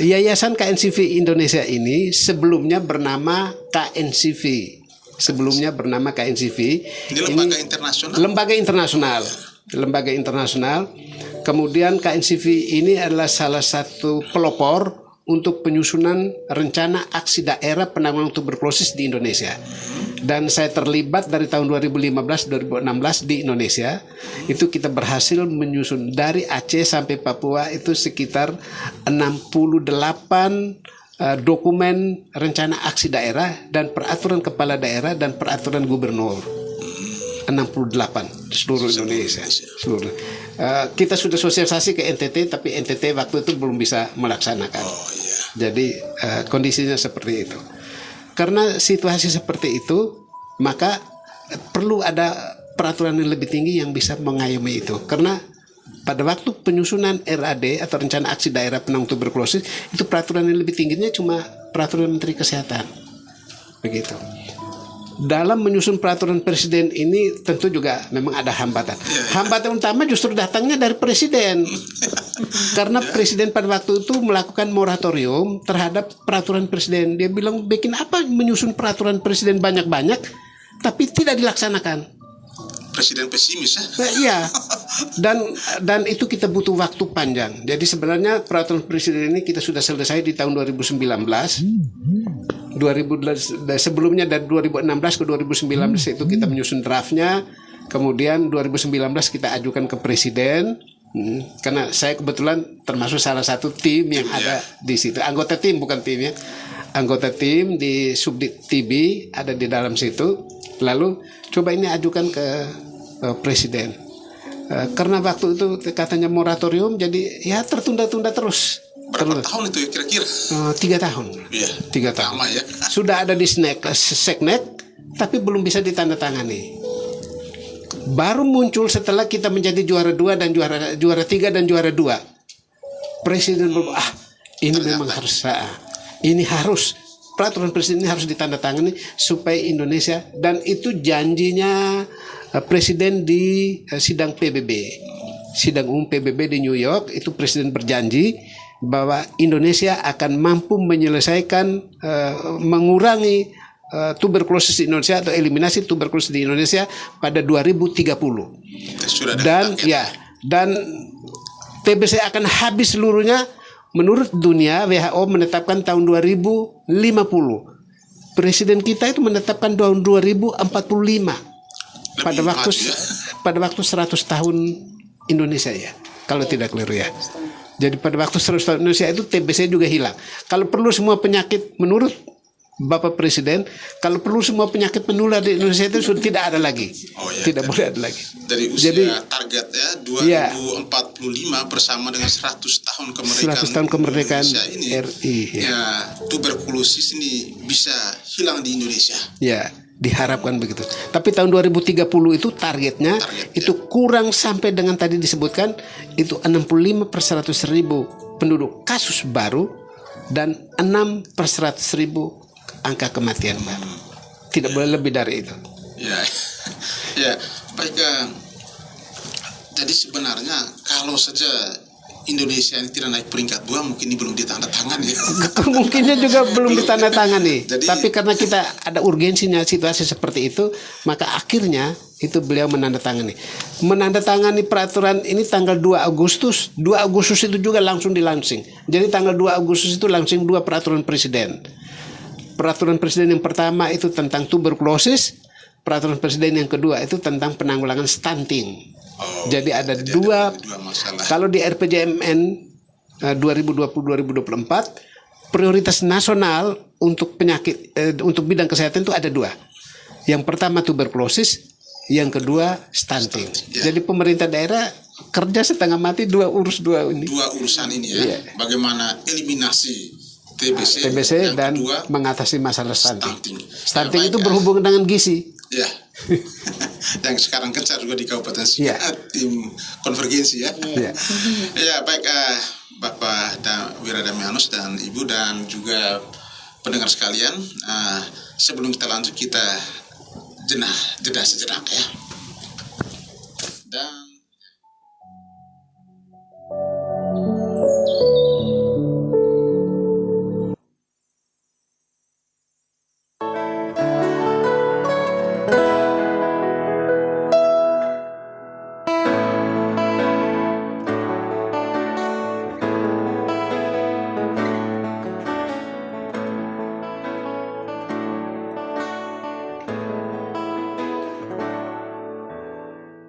Yayasan KNCV Indonesia ini sebelumnya bernama KNCV. Ini lembaga internasional? Lembaga internasional. Kemudian KNCV ini adalah salah satu pelopor untuk penyusunan rencana aksi daerah penanggulangan tuberkulosis di Indonesia. Dan saya terlibat dari tahun 2015-2016 di Indonesia. Itu kita berhasil menyusun dari Aceh sampai Papua itu sekitar 68 dokumen rencana aksi daerah dan peraturan kepala daerah dan peraturan gubernur. 68 di seluruh Indonesia. Kita sudah sosialisasi ke NTT, tapi NTT waktu itu belum bisa melaksanakan. Jadi kondisinya seperti itu. Karena situasi seperti itu, maka perlu ada peraturan yang lebih tinggi yang bisa mengayomi itu. Karena pada waktu penyusunan RAD atau rencana aksi daerah penanggulangan tuberkulosis, itu peraturan yang lebih tingginya cuma peraturan Menteri Kesehatan. Begitu. Dalam menyusun peraturan presiden ini tentu juga memang ada hambatan. Hambatan utama justru datangnya dari presiden. Karena presiden pada waktu itu melakukan moratorium terhadap peraturan presiden. Dia bilang, bikin apa menyusun peraturan presiden banyak-banyak tapi tidak dilaksanakan. Presiden pesimis, ya? Iya. Dan itu kita butuh waktu panjang. Jadi sebenarnya peraturan presiden ini kita sudah selesai di tahun 2019. Sebelumnya dari 2016 ke 2019 itu kita menyusun draftnya, kemudian 2019 kita ajukan ke presiden, karena saya kebetulan termasuk salah satu tim yang ada di situ, anggota tim bukan tim, ya, anggota tim di Subdit TB ada di dalam situ. Lalu coba ini ajukan ke presiden, karena waktu itu katanya moratorium, jadi ya tertunda-tunda terus. Berapa tahun itu ya kira-kira? 3 tahun. Iya. 3 tahun. Lama, ya. Sudah ada di Seknek, tapi belum bisa ditandatangani. Baru muncul setelah kita menjadi juara 2 dan juara 3 dan juara 2. Presiden berkata, ini memang harus, peraturan presiden ini harus ditandatangani supaya Indonesia, dan itu janjinya presiden di sidang PBB. Sidang umum PBB di New York, itu presiden berjanji bahwa Indonesia akan mampu menyelesaikan mengurangi tuberkulosis di Indonesia atau eliminasi tuberkulosis di Indonesia pada 2030. Dan TBC akan habis seluruhnya menurut dunia. WHO menetapkan tahun 2050. Presiden kita itu menetapkan tahun 2045. Lebih maju ya. pada waktu 100 tahun Indonesia ya, kalau tidak keliru ya. Jadi pada waktu 100 tahun Indonesia itu TBC juga hilang. Kalau perlu semua penyakit menurut Bapak Presiden, kalau perlu semua penyakit menular di Indonesia itu sudah tidak ada lagi. Oh, ya, tidak boleh ada lagi. Dari usia Jadi, target ya 2045 bersama dengan 100 tahun kemerdekaan 100 tahun kemerdekaan Indonesia ini, RI. ya tuberkulosis ini bisa hilang di Indonesia. Ya, diharapkan begitu. Tapi tahun 2030 itu targetnya itu kurang sampai dengan tadi disebutkan itu 65 per 100.000 penduduk kasus baru dan 6 per 100.000 angka kematian baru. Tidak boleh lebih dari itu. Ya, ya baik. Jadi sebenarnya kalau saja Indonesia ini tidak naik peringkat 2, mungkin ini belum ditandatangani. Kemungkinan juga belum ditandatangani. Jadi, tapi karena kita ada urgensinya situasi seperti itu, maka akhirnya itu beliau menandatangani peraturan ini tanggal 2 Agustus. 2 Agustus itu juga langsung dilansing. Jadi tanggal 2 Agustus itu langsung 2 peraturan presiden. Peraturan presiden yang pertama itu tentang tuberkulosis, peraturan presiden yang kedua itu tentang penanggulangan stunting. Jadi ada dua masalah. Kalau di RPJMN 2020-2024 prioritas nasional untuk penyakit untuk bidang kesehatan itu ada 2. Yang pertama tuberkulosis, yang kedua stunting. Ya. Jadi pemerintah daerah kerja setengah mati dua urusan ini ya. Ya. Bagaimana eliminasi TBC dan kedua, mengatasi masalah stunting. Stunting ya, itu berhubungan dengan gizi. Ya. Yang sekarang kencar juga di Kabupaten Sika, tim konvergensi ya. Ya, ya baik Bapak Wiradamianus dan Ibu dan juga pendengar sekalian, sebelum kita lanjut kita jeda sejenak ya. Dan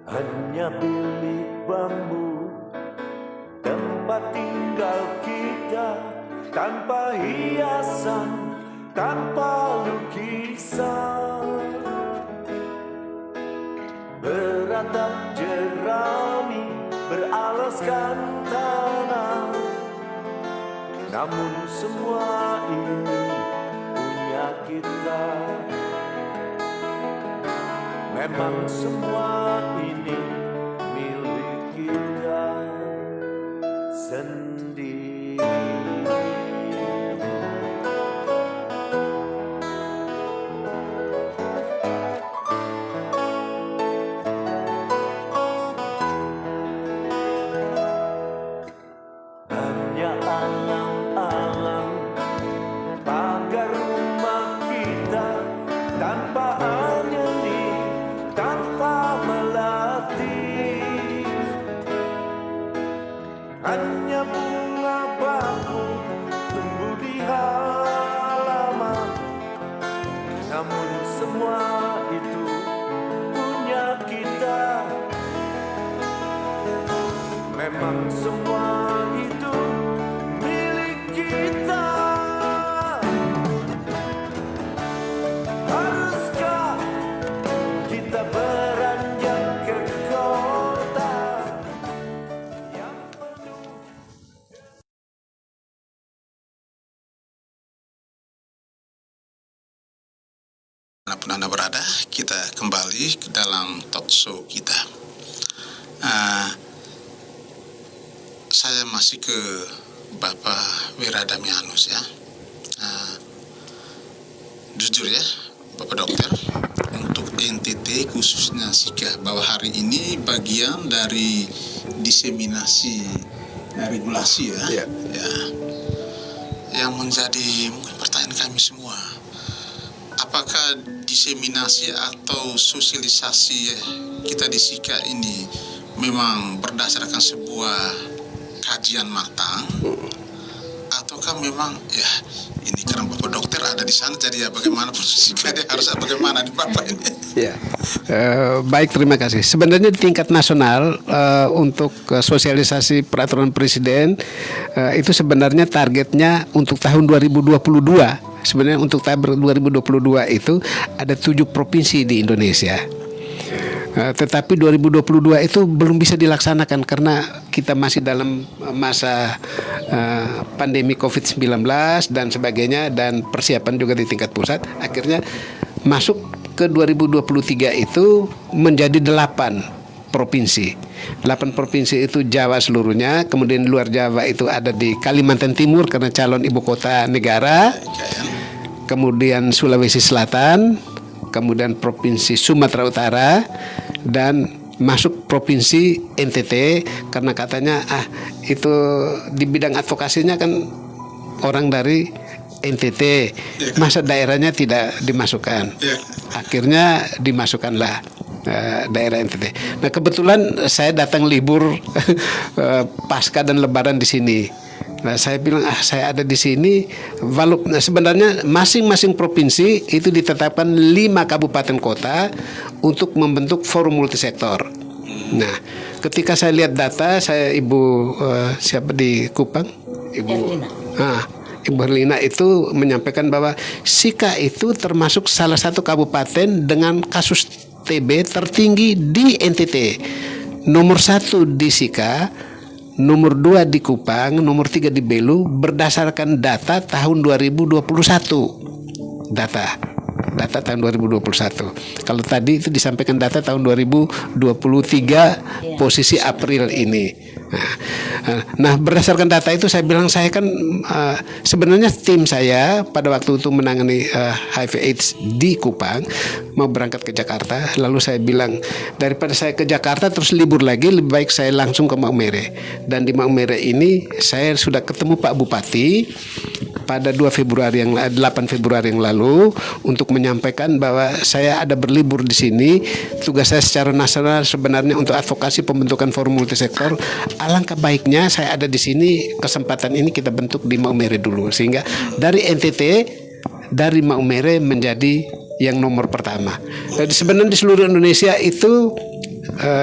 hanya bilik bambu, tempat tinggal kita, tanpa hiasan, tanpa lukisan. Beratap jerami, beralaskan tanah, namun semua ini punya kita. Memang semua ini milik kita sendiri. Hanya alang-alang pagar rumah kita, tanpa nyeri, tanpa melati. Hanya bunga bakung tumbuh di halaman, namun semua itu punya kita. Memang semua itu milik kita. Haruskah kita beranjak ke kota yang penuh? Dimanapun Anda berada, kita kembali ke dalam talk show kita. Saya masih ke Bapak Wiradamianus ya. Jujur ya, Bapak Dokter, untuk NTT khususnya Sika, bahwa hari ini bagian dari diseminasi regulasi ya. Yang menjadi mungkin pertanyaan kami semua, apakah diseminasi atau sosialisasi kita di Sika ini memang berdasarkan sebuah kajian matang, ataukah memang ya ini karena Bapak Dokter ada di sana, jadi ya bagaimana proses dia harus bagaimana di Bapak ini? Ya, baik, terima kasih. Sebenarnya di tingkat nasional untuk sosialisasi peraturan presiden itu sebenarnya targetnya untuk tahun 2022. Sebenarnya untuk tahun 2022 itu ada 7 provinsi di Indonesia. Tetapi 2022 itu belum bisa dilaksanakan karena kita masih dalam masa pandemi COVID-19 dan sebagainya, dan persiapan juga di tingkat pusat. Akhirnya masuk ke 2023 itu menjadi 8 provinsi. 8 provinsi itu Jawa seluruhnya, kemudian luar Jawa itu ada di Kalimantan Timur karena calon ibu kota negara, kemudian Sulawesi Selatan, kemudian Provinsi Sumatera Utara, dan masuk Provinsi NTT karena katanya itu di bidang advokasinya kan orang dari NTT, masa daerahnya tidak dimasukkan. Akhirnya dimasukkanlah daerah NTT. Nah, kebetulan saya datang libur pasca dan lebaran di sini. Nah, saya bilang saya ada di sini. Sebenarnya masing-masing provinsi itu ditetapkan 5 kabupaten kota untuk membentuk forum multisektor. Nah, ketika saya lihat data, saya siapa di Kupang, Ibu Herlina itu menyampaikan bahwa Sika itu termasuk salah satu kabupaten dengan kasus TB tertinggi di NTT. Nomor 1 di Sika, nomor 2 di Kupang, nomor 3 di Belu berdasarkan data tahun 2021. Data tahun 2021. Kalau tadi itu disampaikan data tahun 2023 posisi April ini. Nah, berdasarkan data itu saya bilang saya kan sebenarnya tim saya pada waktu itu menangani HIV/AIDS di Kupang mau berangkat ke Jakarta, lalu saya bilang daripada saya ke Jakarta terus libur lagi, lebih baik saya langsung ke Maumere. Dan di Maumere ini saya sudah ketemu Pak Bupati pada 8 Februari yang lalu untuk menyampaikan bahwa saya ada berlibur di sini. Tugas saya secara nasional sebenarnya untuk advokasi pembentukan forum multisektor. Alangkah baiknya saya ada di sini, kesempatan ini kita bentuk di Maumere dulu, sehingga dari NTT, dari Maumere menjadi yang nomor pertama. Jadi sebenarnya di seluruh Indonesia itu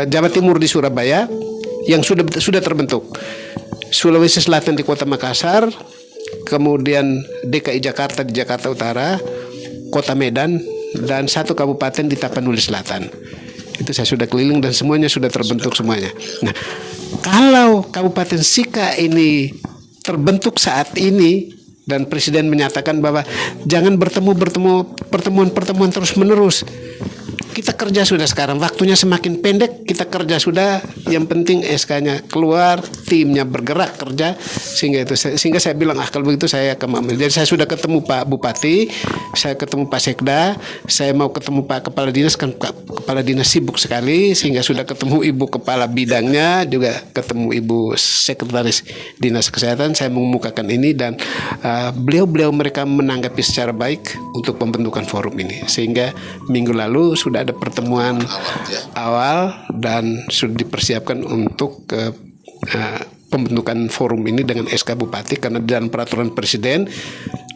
Jawa Timur di Surabaya yang sudah terbentuk, Sulawesi Selatan di Kota Makassar, kemudian DKI Jakarta di Jakarta Utara, Kota Medan, dan 1 kabupaten di Tapanuli Selatan. Itu saya sudah keliling dan semuanya sudah terbentuk semuanya. Nah, kalau Kabupaten Sika ini terbentuk saat ini dan Presiden menyatakan bahwa jangan pertemuan terus menerus. Kita kerja sudah sekarang, waktunya semakin pendek, kita kerja sudah, yang penting SK-nya keluar, timnya bergerak kerja, sehingga saya bilang kalau begitu saya ke Maumere. Jadi saya sudah ketemu Pak Bupati, saya ketemu Pak Sekda, saya mau ketemu Pak Kepala Dinas, kan Kepala Dinas sibuk sekali, sehingga sudah ketemu Ibu Kepala Bidangnya, juga ketemu Ibu Sekretaris Dinas Kesehatan. Saya mengemukakan ini dan beliau mereka menanggapi secara baik untuk pembentukan forum ini, sehingga minggu lalu sudah ada pertemuan awal dan sudah dipersiapkan untuk pembentukan forum ini dengan SK Bupati, karena dalam peraturan Presiden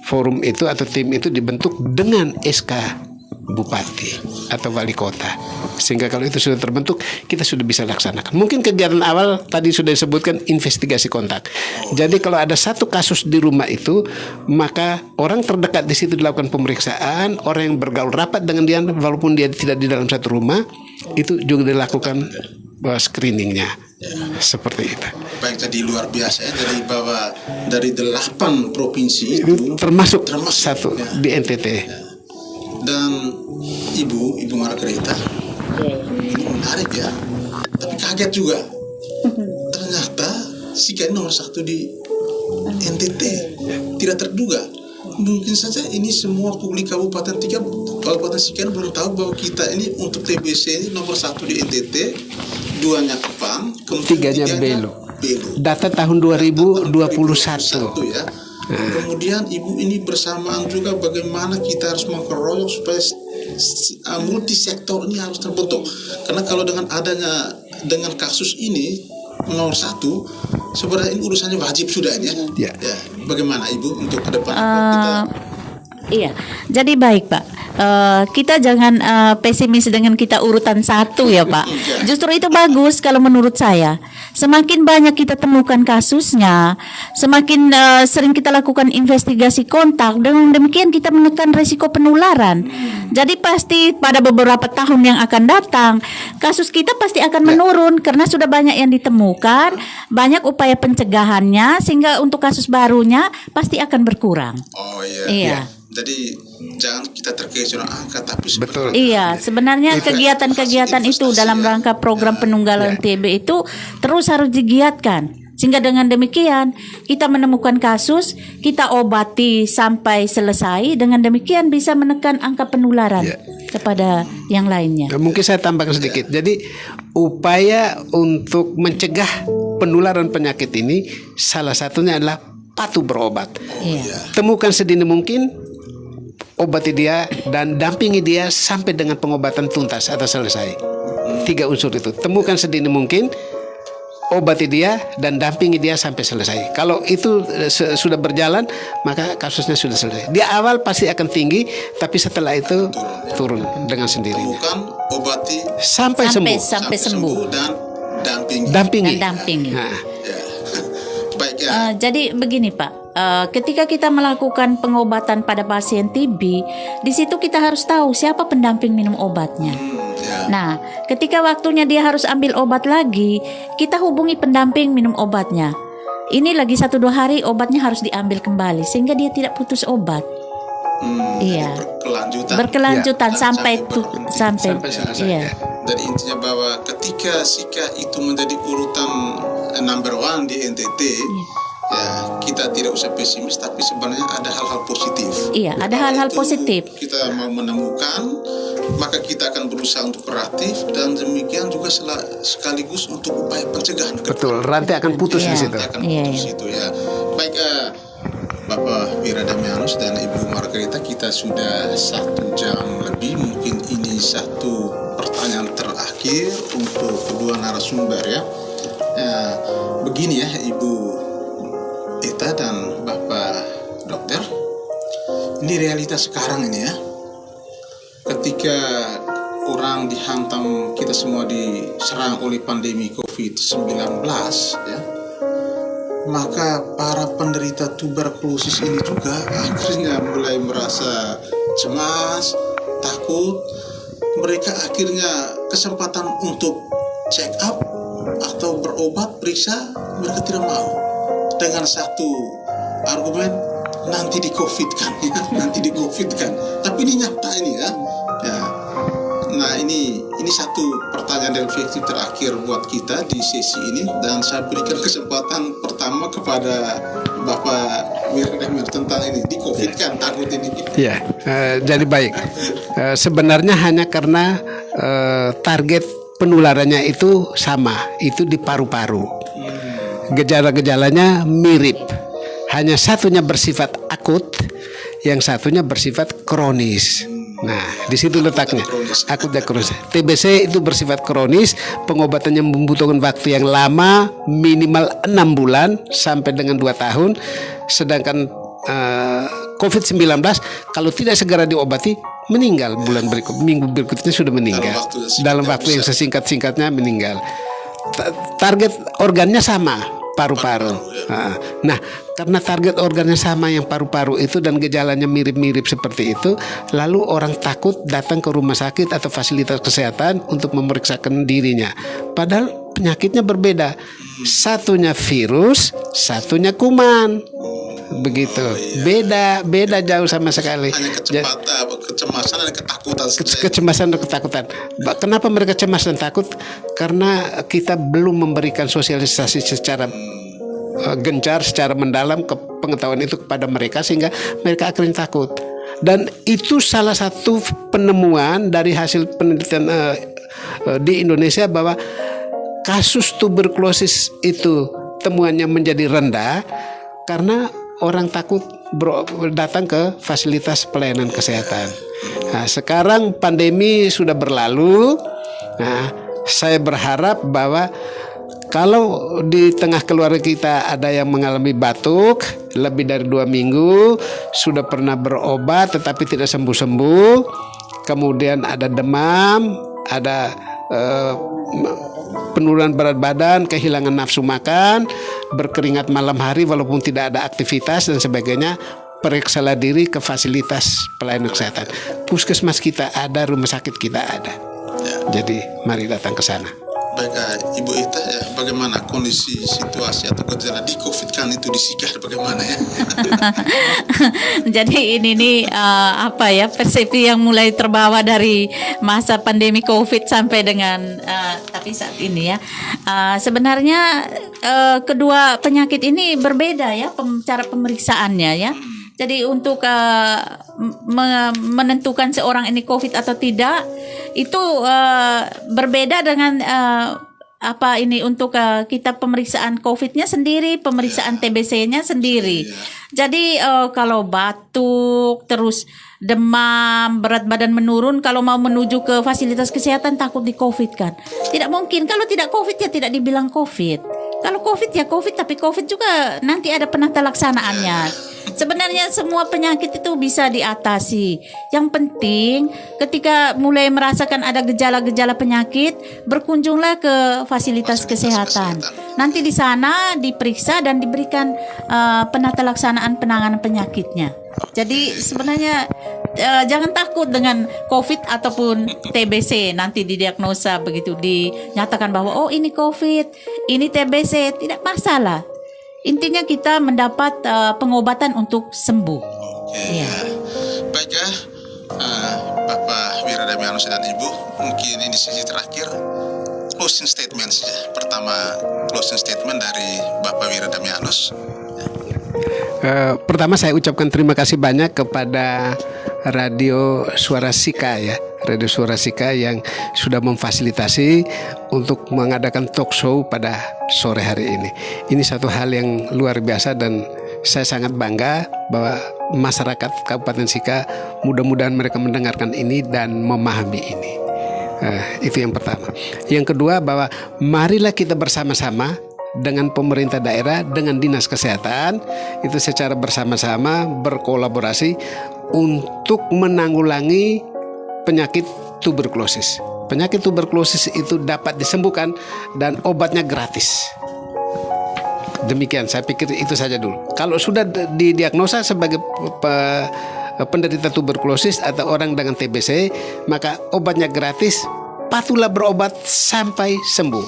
forum itu atau tim itu dibentuk dengan SK Bupati atau Wali Kota, sehingga kalau itu sudah terbentuk kita sudah bisa laksanakan. Mungkin kegiatan awal tadi sudah disebutkan investigasi kontak. Jadi kalau ada satu kasus di rumah itu, maka orang terdekat di situ dilakukan pemeriksaan, orang yang bergaul rapat dengan dia walaupun dia tidak di dalam satu rumah itu juga dilakukan screeningnya. Seperti itu. Baik, jadi luar biasa ya, dari 8 provinsi itu termasuk satu di NTT. Dan Ibu Margareta, ini menarik ya, tapi kaget juga. Ternyata Sika nomor 1 di NTT, tidak terduga. Mungkin saja ini semua publik Kabupaten Sika belum tahu bahwa kita ini untuk TBC ini nomor 1 di NTT, 2-nya Kupang, kemudian 3-nya Belu. Data tahun 2021 ya. Kemudian Ibu ini bersamaan juga bagaimana kita harus mengkeroyok supaya multisektor ini harus terbentuk. Karena kalau dengan kasus ini nomor 1, sebenarnya ini urusannya wajib sudah ya. Ya. Bagaimana Ibu untuk ke depan kita? Iya, jadi baik Pak. Kita jangan pesimis dengan kita urutan 1 ya Pak. Justru itu bagus kalau menurut saya. Semakin banyak kita temukan kasusnya, semakin sering kita lakukan investigasi kontak. Dengan demikian kita menekan risiko penularan. Jadi pasti pada beberapa tahun yang akan datang, kasus kita pasti akan menurun karena sudah banyak yang ditemukan, banyak upaya pencegahannya, sehingga untuk kasus barunya pasti akan berkurang. Oh iya. Iya. Jadi jangan kita terkecoh angka, tapi Betul. Iya, sebenarnya kegiatan-kegiatan itu dalam rangka program penunggalan TB itu terus harus digiatkan. Sehingga dengan demikian kita menemukan kasus, kita obati sampai selesai. Dengan demikian bisa menekan angka penularan kepada yang lainnya. Mungkin saya tambahkan sedikit. Jadi upaya untuk mencegah penularan penyakit ini salah satunya adalah patuh berobat. Iya. Temukan sedini mungkin, obati dia dan dampingi dia sampai dengan pengobatan tuntas atau selesai. 3 unsur itu. Temukan sedini mungkin, obati dia dan dampingi dia sampai selesai. Kalau itu sudah berjalan, maka kasusnya sudah selesai. Di awal pasti akan tinggi, tapi setelah itu turun dengan sendirinya. Temukan, obati, Sampai sembuh. Sampai sembuh. dan dampingi. Dampingi. Dan dampingi. Nah, Ya. Baik ya. Jadi begini Pak, ketika kita melakukan pengobatan pada pasien TB, di situ kita harus tahu siapa pendamping minum obatnya. Ya. Nah, ketika waktunya dia harus ambil obat lagi, kita hubungi pendamping minum obatnya. Ini lagi 1-2 hari obatnya harus diambil kembali sehingga dia tidak putus obat. Iya. Berkelanjutan Ya. sampai Berhenti. sampai selesai. iya. Jadi intinya bahwa ketika SIKA itu menjadi urutan number 1 di NTT, ya kita tidak usah pesimis, tapi sebenarnya ada hal-hal positif. Iya, ada Kalau hal-hal itu positif. Kita mau menemukan, maka kita akan berusaha untuk kreatif dan demikian juga sekaligus untuk upaya pencegahan. betul. Rantai akan putus Iya. di situ. Nanti akan Iya, putus iya. itu ya. Baik, Bapak Wira Damianus dan Ibu Margarita, kita sudah 1 jam lebih. Mungkin ini satu pertanyaan terakhir untuk kedua narasumber ya. Begini ya Ibu Eta dan Bapak Dokter, ini realitas sekarang ini ya. Ketika orang dihantam, kita semua diserang oleh pandemi COVID-19 ya, maka para penderita tuberkulosis ini juga akhirnya mulai merasa cemas, takut. Mereka akhirnya kesempatan untuk check up atau berobat, periksa, mereka tidak mau. Dengan satu argumen, nanti di COVID kan, ya, nanti di COVID kan. Tapi ini nyata ini ya. Nah ini satu pertanyaan refleksi terakhir buat kita di sesi ini, dan saya berikan kesempatan pertama kepada Bapak Wiradamir tentang ini, di COVID kan takut ini. Ya, jadi baik. Sebenarnya hanya karena target penularannya itu sama, itu di paru-paru. Gejala-gejalanya mirip. Hanya satunya bersifat akut, yang satunya bersifat kronis. Nah, di situ letaknya. Akut dan kronis. TBC itu bersifat kronis, pengobatannya membutuhkan waktu yang lama, minimal 6 bulan sampai dengan 2 tahun. Sedangkan COVID-19 kalau tidak segera diobati, meninggal minggu berikutnya sudah meninggal. Dalam waktu yang sesingkat-singkatnya meninggal. Target organnya sama, paru-paru. Nah, karena target organnya sama yang paru-paru itu dan gejalanya mirip-mirip seperti itu, lalu orang takut datang ke rumah sakit atau fasilitas kesehatan untuk memeriksakan dirinya. Padahal penyakitnya berbeda. Satunya virus, satunya kuman. Begitu. Beda jauh sama sekali. Hanya kecemasan dan ketakutan. Kecemasan dan ketakutan. Kenapa mereka cemas dan takut? Karena kita belum memberikan sosialisasi secara gencar, secara mendalam ke pengetahuan itu kepada mereka, sehingga mereka akhirnya takut. Dan itu salah satu penemuan dari hasil penelitian di Indonesia, bahwa kasus tuberkulosis itu temuannya menjadi rendah karena orang takut datang ke fasilitas pelayanan kesehatan. Nah, sekarang pandemi sudah berlalu. Nah, saya berharap bahwa Kalau di tengah keluarga kita ada yang mengalami batuk lebih dari 2 minggu, sudah pernah berobat tetapi tidak sembuh-sembuh, kemudian ada demam, ada penurunan berat badan, kehilangan nafsu makan, berkeringat malam hari walaupun tidak ada aktivitas dan sebagainya, periksalah diri ke fasilitas pelayanan kesehatan. Puskesmas kita ada, rumah sakit kita ada. Jadi mari datang ke sana. Baik, Ibu Ita, ya, bagaimana kondisi situasi atau gejala di COVID kan itu di Sikar bagaimana ya? Jadi ini nih apa ya, persepsi yang mulai terbawa dari masa pandemi COVID sampai dengan tapi saat ini ya, sebenarnya kedua penyakit ini berbeda ya cara pemeriksaannya ya. Jadi untuk menentukan seorang ini COVID atau tidak itu berbeda dengan apa ini untuk kita pemeriksaan COVID-nya sendiri, pemeriksaan TBC-nya sendiri. Jadi kalau batuk, terus demam, berat badan menurun, kalau mau menuju ke fasilitas kesehatan takut di COVID kan. Tidak mungkin, kalau tidak COVID ya tidak dibilang COVID. Kalau COVID ya COVID, tapi COVID juga nanti ada penata laksanaannya. Sebenarnya semua penyakit itu bisa diatasi. Yang penting ketika mulai merasakan ada gejala-gejala penyakit, berkunjunglah ke fasilitas kesehatan. Nanti di sana diperiksa dan diberikan penata laksanaan penanganan penyakitnya. Jadi sebenarnya jangan takut dengan COVID ataupun TBC. Nanti didiagnosa begitu, dinyatakan bahwa oh ini COVID, ini TBC, tidak masalah. Intinya kita mendapat pengobatan untuk sembuh. Oke, ya. Baik ya, Bapak Wiradamianus dan Ibu, mungkin ini di sesi terakhir closing statement saja. Pertama, closing statement dari Bapak Wiradamianus. Pertama saya ucapkan terima kasih banyak kepada Radio Suara Sika ya, Radio Suara Sika yang sudah memfasilitasi untuk mengadakan talk show pada sore hari ini. Ini satu hal yang luar biasa dan saya sangat bangga bahwa masyarakat Kabupaten Sika mudah-mudahan mereka mendengarkan ini dan memahami ini. Itu yang pertama. Yang kedua bahwa marilah kita bersama-sama dengan pemerintah daerah, dengan dinas kesehatan itu secara bersama-sama berkolaborasi untuk menanggulangi penyakit tuberkulosis. Penyakit tuberkulosis itu dapat disembuhkan dan obatnya gratis. Demikian, saya pikir itu saja dulu. Kalau sudah didiagnosa sebagai penderita tuberkulosis atau orang dengan TBC, maka obatnya gratis, patuhlah berobat sampai sembuh.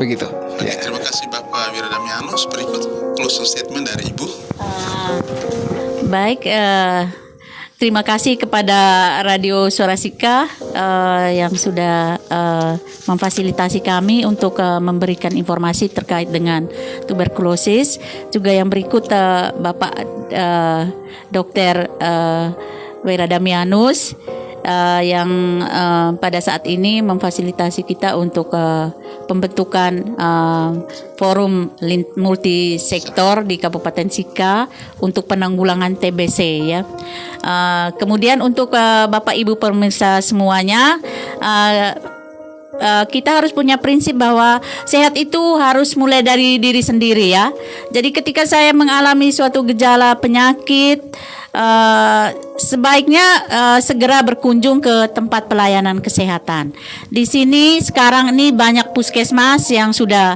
Begitu. Oke, terima kasih Bapak Wiradamianus. Berikut closing statement dari Ibu. Baik, terima kasih kepada Radio Suara Sika yang sudah memfasilitasi kami untuk memberikan informasi terkait dengan tuberkulosis. Juga yang berikut Bapak Dr. Wiradamianus yang pada saat ini memfasilitasi kita untuk pembentukan forum multisektor di Kabupaten Sika untuk penanggulangan TBC ya. Kemudian untuk Bapak Ibu pemirsa semuanya, kita harus punya prinsip bahwa sehat itu harus mulai dari diri sendiri ya. Jadi ketika saya mengalami suatu gejala penyakit, sebaiknya segera berkunjung ke tempat pelayanan kesehatan. Di sini sekarang ini banyak puskesmas yang sudah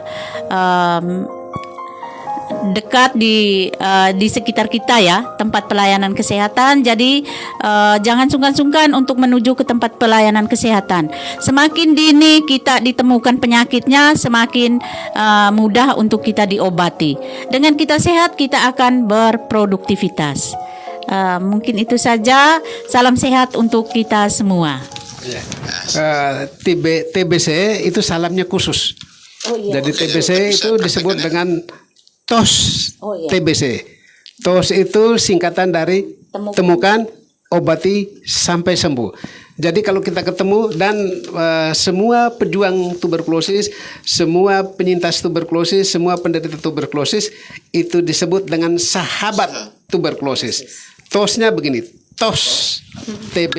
dekat di sekitar kita ya, tempat pelayanan kesehatan. Jadi jangan sungkan-sungkan untuk menuju ke tempat pelayanan kesehatan. Semakin dini kita ditemukan penyakitnya, semakin mudah untuk kita diobati. Dengan kita sehat, kita akan berproduktivitas. Mungkin itu saja. Salam sehat untuk kita semua. TBC itu salamnya khusus. Jadi TBC itu disebut dengan TOS. TBC. TOS itu singkatan dari temukan, obati, sampai sembuh. Jadi kalau kita ketemu dan semua pejuang tuberkulosis, semua penyintas tuberkulosis, semua penderita tuberkulosis itu disebut dengan sahabat tuberkulosis. TOS-nya begini, TOS TB,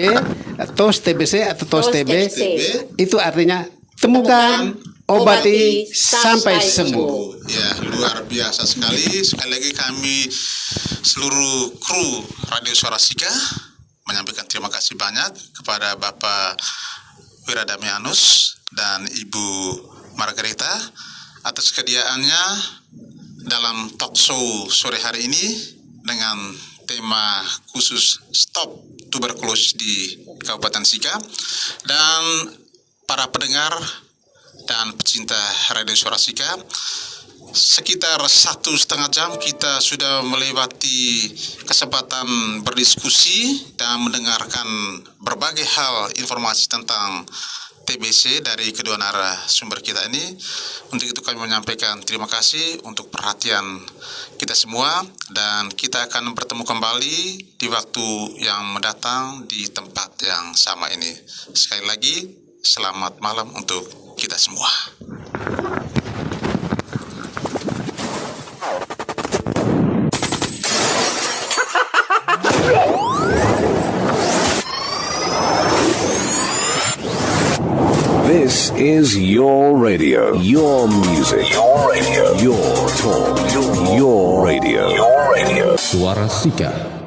TOS TBC atau TOS TB itu artinya temukan, obati sampai sembuh. Ya, luar biasa sekali. Sekali lagi kami seluruh kru Radio Suara Sika menyampaikan terima kasih banyak kepada Bapak Wiradamianus dan Ibu Margareta atas kesediaannya dalam talk show sore hari ini dengan tema khusus Stop Tuberkulosis di Kabupaten Sika. Dan para pendengar dan pecinta Radio Suara Sika, sekitar 1,5 jam kita sudah melewati kesempatan berdiskusi dan mendengarkan berbagai hal informasi tentang TBC dari kedua narasumber kita ini. Untuk itu kami menyampaikan terima kasih untuk perhatian kita semua, dan kita akan bertemu kembali di waktu yang mendatang di tempat yang sama ini. Sekali lagi, selamat malam untuk kita semua. This is your radio, your music, your radio, your talk, your radio. Suara Sika.